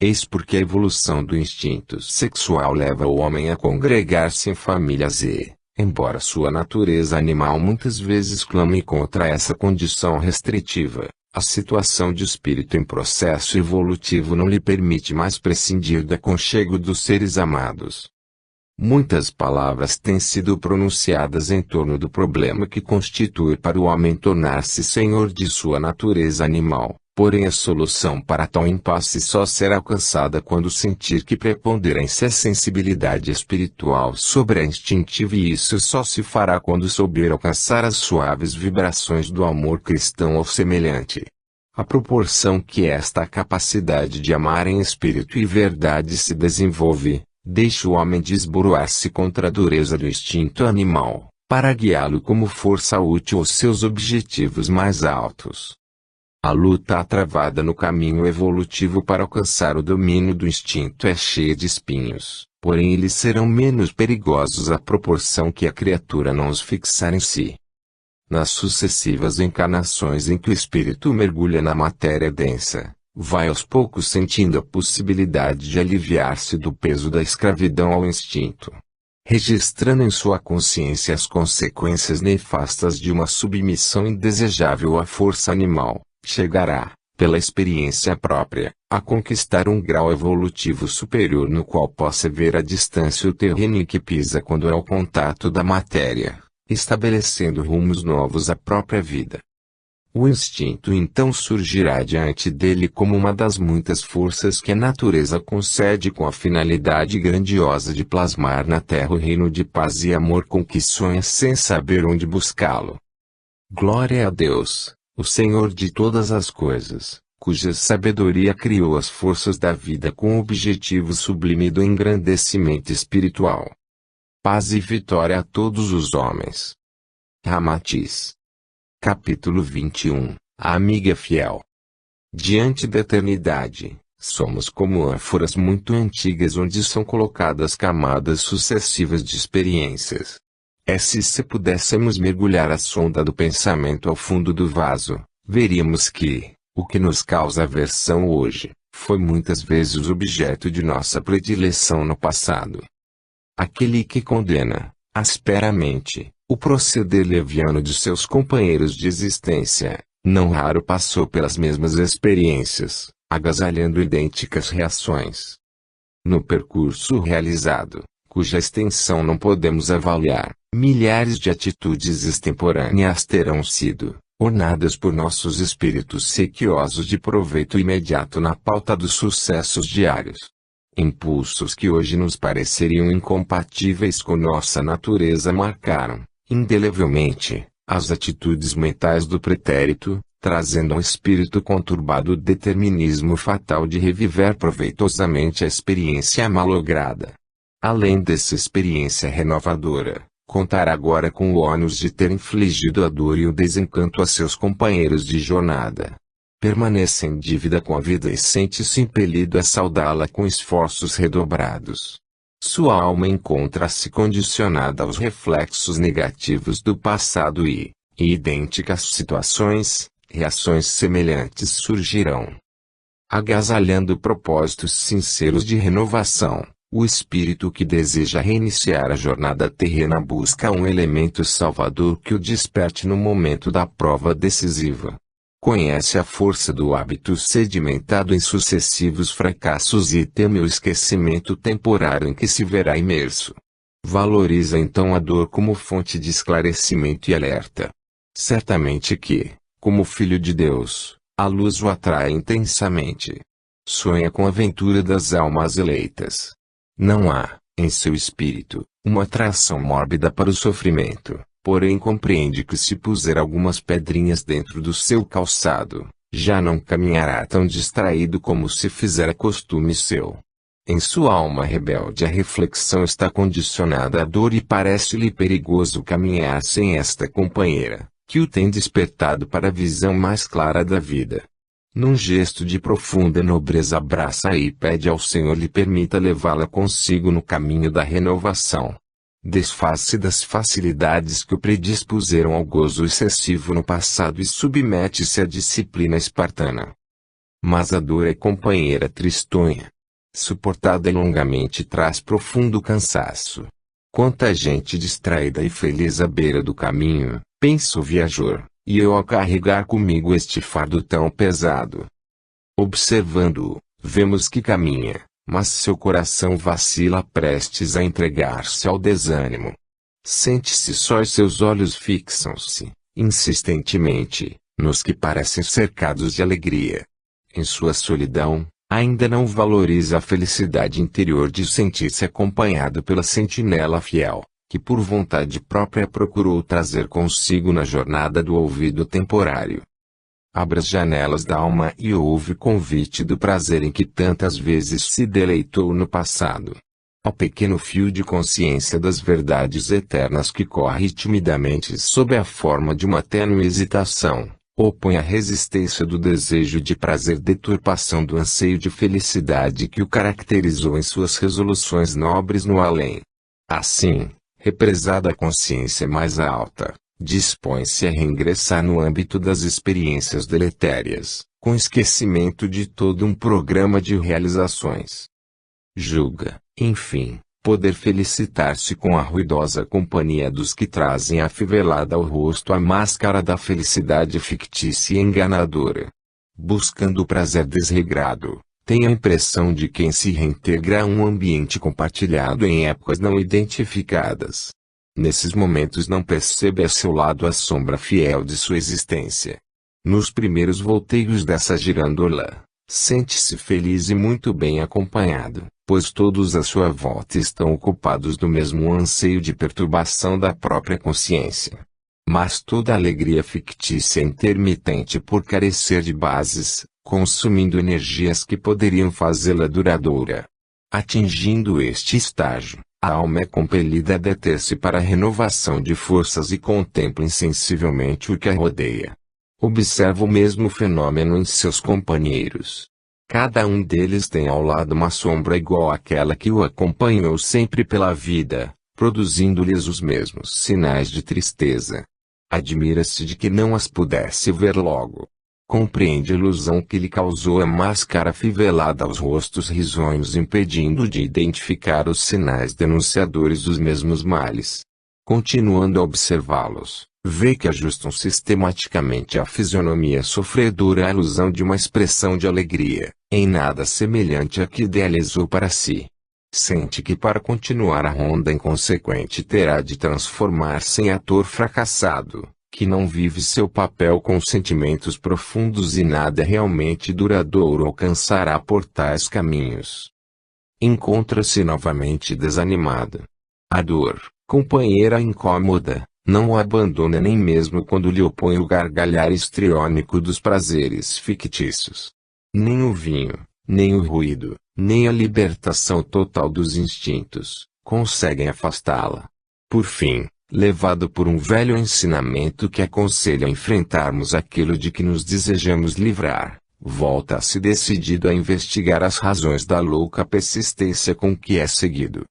Eis porque a evolução do instinto sexual leva o homem a congregar-se em famílias e, embora sua natureza animal muitas vezes clame contra essa condição restritiva, a situação de espírito em processo evolutivo não lhe permite mais prescindir do aconchego dos seres amados. Muitas palavras têm sido pronunciadas em torno do problema que constitui para o homem tornar-se senhor de sua natureza animal, porém a solução para tal impasse só será alcançada quando sentir que preponderância a sensibilidade espiritual sobre a instintiva e isso só se fará quando souber alcançar as suaves vibrações do amor cristão ao semelhante. A proporção que esta capacidade de amar em espírito e verdade se desenvolve, deixa o homem desboroar-se contra a dureza do instinto animal, para guiá-lo como força útil aos seus objetivos mais altos. A luta travada no caminho evolutivo para alcançar o domínio do instinto é cheia de espinhos, porém eles serão menos perigosos à proporção que a criatura não os fixar em si. Nas sucessivas encarnações em que o espírito mergulha na matéria densa, vai aos poucos sentindo a possibilidade de aliviar-se do peso da escravidão ao instinto. Registrando em sua consciência as consequências nefastas de uma submissão indesejável à força animal, chegará, pela experiência própria, a conquistar um grau evolutivo superior no qual possa ver à distância o terreno em que pisa quando é ao contato da matéria, estabelecendo rumos novos à própria vida. O instinto então surgirá diante dele como uma das muitas forças que a natureza concede com a finalidade grandiosa de plasmar na terra o reino de paz e amor com que sonha sem saber onde buscá-lo. Glória a Deus, o Senhor de todas as coisas, cuja sabedoria criou as forças da vida com o objetivo sublime do engrandecimento espiritual. Paz e vitória a todos os homens. Ramatiz. Capítulo 21. A amiga fiel. Diante da eternidade, somos como ânforas muito antigas onde são colocadas camadas sucessivas de experiências. Se pudéssemos mergulhar a sonda do pensamento ao fundo do vaso, veríamos que, o que nos causa aversão hoje, foi muitas vezes objeto de nossa predileção no passado. Aquele que condena, asperamente, o proceder leviano de seus companheiros de existência, não raro passou pelas mesmas experiências, agasalhando idênticas reações. No percurso realizado, cuja extensão não podemos avaliar, milhares de atitudes extemporâneas terão sido ornadas por nossos espíritos sequiosos de proveito imediato na pauta dos sucessos diários. Impulsos que hoje nos pareceriam incompatíveis com nossa natureza marcaram, indelevelmente, as atitudes mentais do pretérito, trazendo ao espírito conturbado o determinismo fatal de reviver proveitosamente a experiência malograda. Além dessa experiência renovadora, contar agora com o ônus de ter infligido a dor e o desencanto a seus companheiros de jornada. Permanece em dívida com a vida e sente-se impelido a saudá-la com esforços redobrados. Sua alma encontra-se condicionada aos reflexos negativos do passado e idênticas situações, reações semelhantes surgirão. Agasalhando propósitos sinceros de renovação, o espírito que deseja reiniciar a jornada terrena busca um elemento salvador que o desperte no momento da prova decisiva. Conhece a força do hábito sedimentado em sucessivos fracassos e teme o esquecimento temporário em que se verá imerso. Valoriza então a dor como fonte de esclarecimento e alerta. Certamente que, como filho de Deus, a luz o atrai intensamente. Sonha com a ventura das almas eleitas. Não há, em seu espírito, uma atração mórbida para o sofrimento. Porém compreende que se puser algumas pedrinhas dentro do seu calçado, já não caminhará tão distraído como se fizera costume seu. Em sua alma rebelde a reflexão está condicionada à dor e parece-lhe perigoso caminhar sem esta companheira, que o tem despertado para a visão mais clara da vida. Num gesto de profunda nobreza abraça-a e pede ao Senhor lhe permita levá-la consigo no caminho da renovação. Desfaz-se das facilidades que o predispuseram ao gozo excessivo no passado e submete-se à disciplina espartana. Mas a dor é companheira tristonha. Suportada longamente traz profundo cansaço. Quanta gente distraída e feliz à beira do caminho, pensa o viajor, e eu a carregar comigo este fardo tão pesado. Observando-o, vemos que caminha, mas seu coração vacila prestes a entregar-se ao desânimo. Sente-se só e seus olhos fixam-se, insistentemente, nos que parecem cercados de alegria. Em sua solidão, ainda não valoriza a felicidade interior de sentir-se acompanhado pela sentinela fiel, que por vontade própria procurou trazer consigo na jornada do ouvido temporário. Abra as janelas da alma e ouve o convite do prazer em que tantas vezes se deleitou no passado. Ao pequeno fio de consciência das verdades eternas que corre timidamente sob a forma de uma tênue hesitação, opõe a resistência do desejo de prazer deturpação do anseio de felicidade que o caracterizou em suas resoluções nobres no além. Assim, represada a consciência mais alta, dispõe-se a reingressar no âmbito das experiências deletérias, com esquecimento de todo um programa de realizações. Julga, enfim, poder felicitar-se com a ruidosa companhia dos que trazem afivelada ao rosto a máscara da felicidade fictícia e enganadora. Buscando o prazer desregrado, tem a impressão de quem se reintegra a um ambiente compartilhado em épocas não identificadas. Nesses momentos não percebe a seu lado a sombra fiel de sua existência. Nos primeiros volteios dessa girandola, sente-se feliz e muito bem acompanhado, pois todos à sua volta estão ocupados do mesmo anseio de perturbação da própria consciência. Mas toda alegria fictícia é intermitente por carecer de bases, consumindo energias que poderiam fazê-la duradoura. Atingindo este estágio, a alma é compelida a deter-se para a renovação de forças e contempla insensivelmente o que a rodeia. Observa o mesmo fenômeno em seus companheiros. Cada um deles tem ao lado uma sombra igual àquela que o acompanhou sempre pela vida, produzindo-lhes os mesmos sinais de tristeza. Admira-se de que não as pudesse ver logo. Compreende a ilusão que lhe causou a máscara afivelada aos rostos risonhos, impedindo de identificar os sinais denunciadores dos mesmos males. Continuando a observá-los, vê que ajustam sistematicamente a fisionomia sofredora à ilusão de uma expressão de alegria, em nada semelhante à que idealizou para si. Sente que para continuar a ronda inconsequente terá de transformar-se em ator fracassado, que não vive seu papel com sentimentos profundos e nada realmente duradouro alcançará por tais caminhos. Encontra-se novamente desanimado. A dor, companheira incômoda, não o abandona nem mesmo quando lhe opõe o gargalhar histriônico dos prazeres fictícios. Nem o vinho, nem o ruído, nem a libertação total dos instintos, conseguem afastá-la. Por fim, levado por um velho ensinamento que aconselha a enfrentarmos aquilo de que nos desejamos livrar, volta-se decidido a investigar as razões da louca persistência com que é seguido.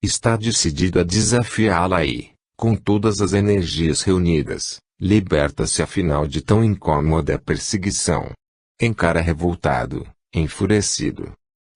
Está decidido a desafiá-la e, com todas as energias reunidas, liberta-se afinal de tão incômoda perseguição. Encara revoltado, enfurecido,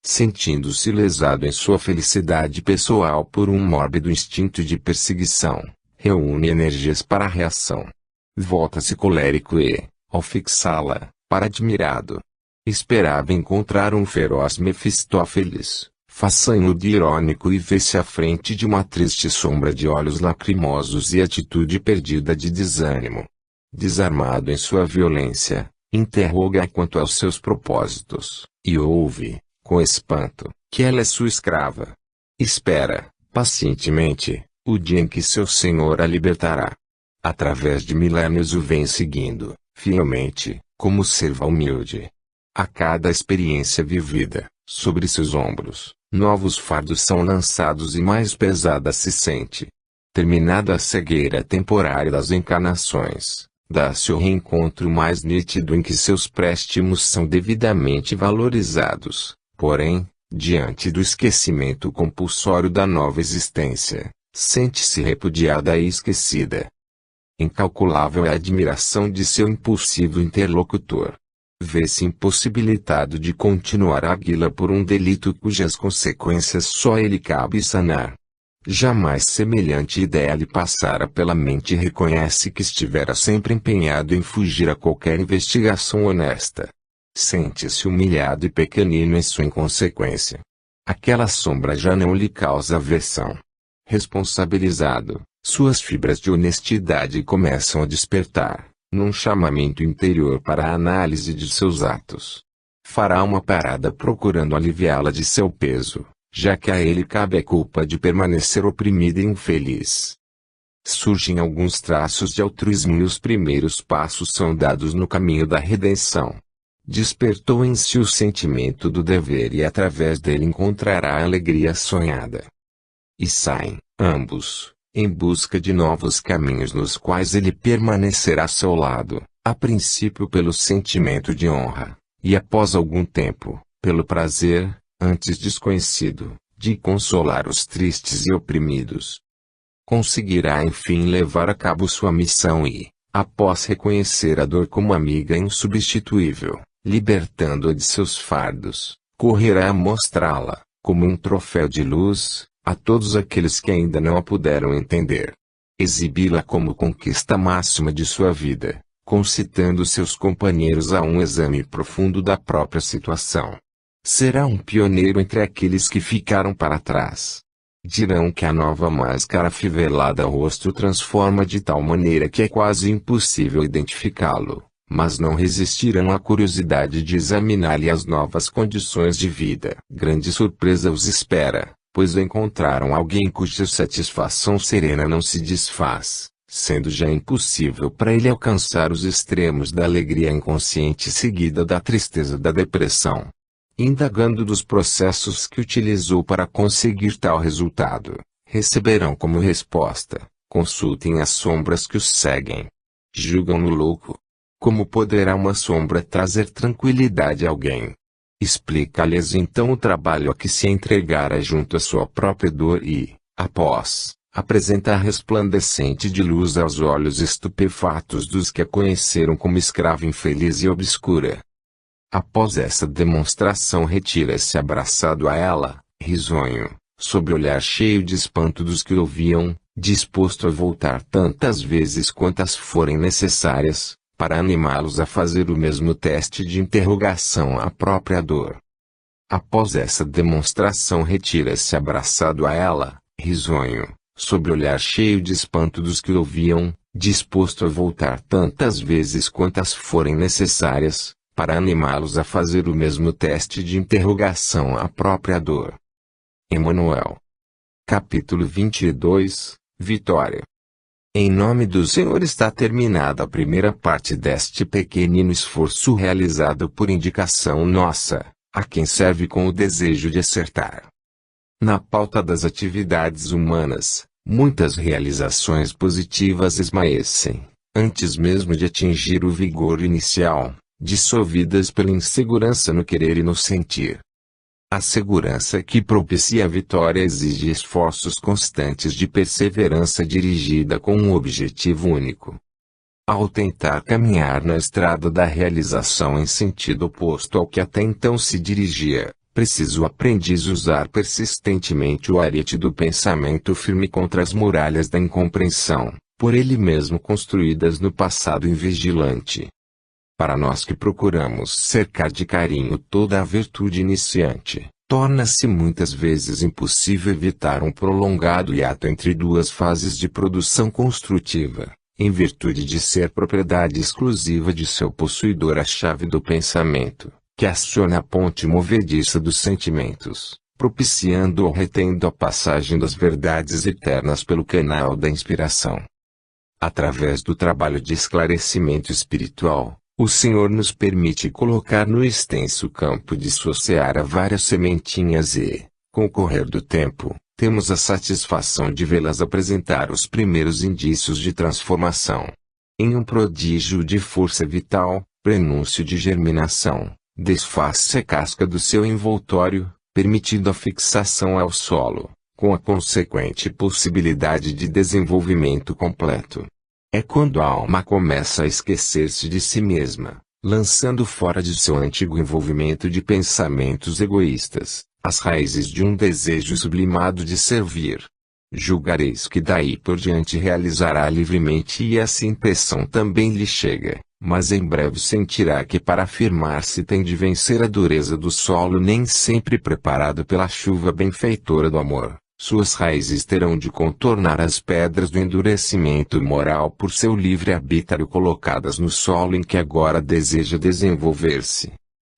sentindo-se lesado em sua felicidade pessoal por um mórbido instinto de perseguição, reúne energias para a reação. Volta-se colérico e, ao fixá-la, para admirado. Esperava encontrar um feroz Mefistófeles, façanhudo e irônico, e vê-se à frente de uma triste sombra de olhos lacrimosos e atitude perdida de desânimo. Desarmado em sua violência, interroga-a quanto aos seus propósitos, e ouve, com espanto, que ela é sua escrava. Espera, pacientemente, o dia em que seu senhor a libertará. Através de milênios o vem seguindo, fielmente, como serva humilde. A cada experiência vivida, sobre seus ombros, novos fardos são lançados e mais pesada se sente. Terminada a cegueira temporária das encarnações, dá-se o reencontro mais nítido em que seus préstimos são devidamente valorizados, porém, diante do esquecimento compulsório da nova existência, sente-se repudiada e esquecida. Incalculável é a admiração de seu impulsivo interlocutor. Vê-se impossibilitado de continuar a guila por um delito cujas consequências só ele cabe sanar. Jamais semelhante ideia lhe passara pela mente e reconhece que estivera sempre empenhado em fugir a qualquer investigação honesta. Sente-se humilhado e pequenino em sua inconsequência. Aquela sombra já não lhe causa aversão. Responsabilizado, suas fibras de honestidade começam a despertar, num chamamento interior para a análise de seus atos. Fará uma parada procurando aliviá-la de seu peso, já que a ele cabe a culpa de permanecer oprimida e infeliz. Surgem alguns traços de altruísmo e os primeiros passos são dados no caminho da redenção. Despertou em si o sentimento do dever e através dele encontrará a alegria sonhada. E saem, ambos, em busca de novos caminhos nos quais ele permanecerá a seu lado, a princípio pelo sentimento de honra, e após algum tempo, pelo prazer, antes desconhecido, de consolar os tristes e oprimidos. Conseguirá enfim levar a cabo sua missão e, após reconhecer a dor como amiga insubstituível, libertando-a de seus fardos, correrá a mostrá-la, como um troféu de luz, a todos aqueles que ainda não a puderam entender. Exibi-la como conquista máxima de sua vida, concitando seus companheiros a um exame profundo da própria situação. Será um pioneiro entre aqueles que ficaram para trás. Dirão que a nova máscara afivelada ao rosto transforma de tal maneira que é quase impossível identificá-lo, mas não resistirão à curiosidade de examinar-lhe as novas condições de vida. Grande surpresa os espera, pois encontraram alguém cuja satisfação serena não se desfaz, sendo já impossível para ele alcançar os extremos da alegria inconsciente seguida da tristeza da depressão. Indagando dos processos que utilizou para conseguir tal resultado, receberão como resposta: consultem as sombras que os seguem. Julgam-no louco. Como poderá uma sombra trazer tranquilidade a alguém? Explica-lhes então o trabalho a que se entregara junto à sua própria dor e, após, apresenta resplandecente de luz aos olhos estupefatos dos que a conheceram como escrava infeliz e obscura. Após essa demonstração retira-se abraçado a ela, risonho, sob o olhar cheio de espanto dos que ouviam, disposto a voltar tantas vezes quantas forem necessárias, para animá-los a fazer o mesmo teste de interrogação à própria dor. Após essa demonstração retira-se abraçado a ela, risonho, sob o olhar cheio de espanto dos que ouviam, disposto a voltar tantas vezes quantas forem necessárias, para animá-los a fazer o mesmo teste de interrogação à própria dor. Emmanuel. Capítulo 22, Vitória. Em nome do Senhor está terminada a primeira parte deste pequenino esforço realizado por indicação nossa, a quem serve com o desejo de acertar. Na pauta das atividades humanas, muitas realizações positivas esmaecem, antes mesmo de atingir o vigor inicial, dissolvidas pela insegurança no querer e no sentir. A segurança que propicia a vitória exige esforços constantes de perseverança dirigida com um objetivo único. Ao tentar caminhar na estrada da realização em sentido oposto ao que até então se dirigia, precisa o aprendiz usar persistentemente o ariete do pensamento firme contra as muralhas da incompreensão, por ele mesmo construídas no passado invigilante. Para nós que procuramos cercar de carinho toda a virtude iniciante, torna-se muitas vezes impossível evitar um prolongado hiato entre duas fases de produção construtiva, em virtude de ser propriedade exclusiva de seu possuidor a chave do pensamento, que aciona a ponte movediça dos sentimentos, propiciando ou retendo a passagem das verdades eternas pelo canal da inspiração. Através do trabalho de esclarecimento espiritual, o Senhor nos permite colocar no extenso campo de sua seara várias sementinhas e, com o correr do tempo, temos a satisfação de vê-las apresentar os primeiros indícios de transformação. Em um prodígio de força vital, prenúncio de germinação, desfaz-se a casca do seu envoltório, permitindo a fixação ao solo, com a consequente possibilidade de desenvolvimento completo. É quando a alma começa a esquecer-se de si mesma, lançando fora de seu antigo envolvimento de pensamentos egoístas, as raízes de um desejo sublimado de servir. Julgareis que daí por diante realizará livremente e essa impressão também lhe chega, mas em breve sentirá que para afirmar-se tem de vencer a dureza do solo nem sempre preparado pela chuva benfeitora do amor. Suas raízes terão de contornar as pedras do endurecimento moral por seu livre arbítrio colocadas no solo em que agora deseja desenvolver-se.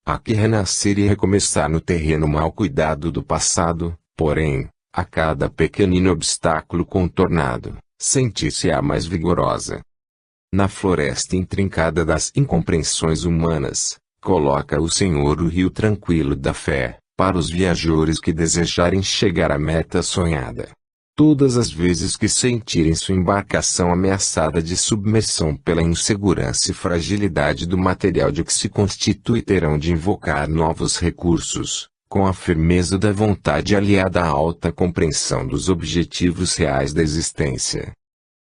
Há que renascer e recomeçar no terreno mal cuidado do passado, porém, a cada pequenino obstáculo contornado, sentir-se-á mais vigorosa. Na floresta intrincada das incompreensões humanas, coloca o Senhor o rio tranquilo da fé, para os viajores que desejarem chegar à meta sonhada. Todas as vezes que sentirem sua embarcação ameaçada de submersão pela insegurança e fragilidade do material de que se constitui, terão de invocar novos recursos, com a firmeza da vontade aliada à alta compreensão dos objetivos reais da existência.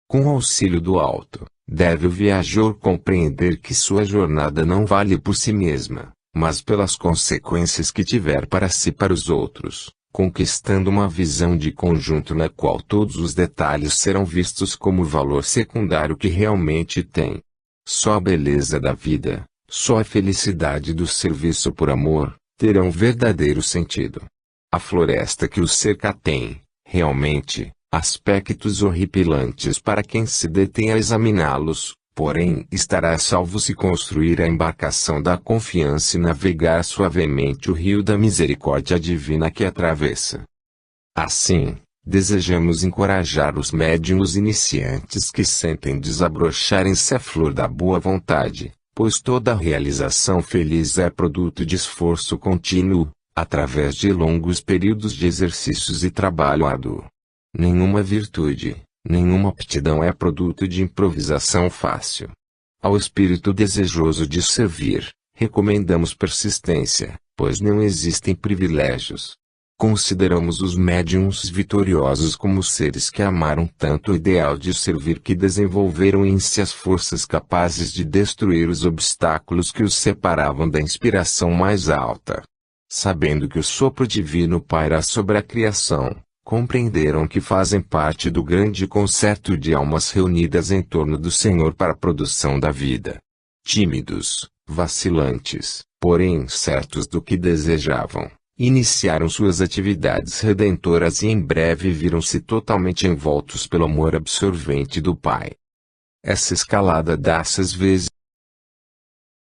Com o auxílio do alto, deve o viajor compreender que sua jornada não vale por si mesma, mas pelas consequências que tiver para si e para os outros, conquistando uma visão de conjunto na qual todos os detalhes serão vistos como o valor secundário que realmente tem. Só a beleza da vida, só a felicidade do serviço por amor, terão verdadeiro sentido. A floresta que o cerca tem, realmente, aspectos horripilantes para quem se detém a examiná-los. Porém, estará a salvo se construir a embarcação da confiança e navegar suavemente o rio da misericórdia divina que atravessa. Assim, desejamos encorajar os médiuns iniciantes que sentem desabrocharem-se a flor da boa vontade, pois toda realização feliz é produto de esforço contínuo, através de longos períodos de exercícios e trabalho árduo. Nenhuma virtude, nenhuma aptidão é produto de improvisação fácil. Ao espírito desejoso de servir, recomendamos persistência, pois não existem privilégios. Consideramos os médiuns vitoriosos como seres que amaram tanto o ideal de servir que desenvolveram em si as forças capazes de destruir os obstáculos que os separavam da inspiração mais alta. Sabendo que o sopro divino paira sobre a criação, compreenderam que fazem parte do grande concerto de almas reunidas em torno do Senhor para a produção da vida. Tímidos, vacilantes, porém certos do que desejavam, iniciaram suas atividades redentoras e em breve viram-se totalmente envoltos pelo amor absorvente do Pai. Essa escalada dá-se às vezes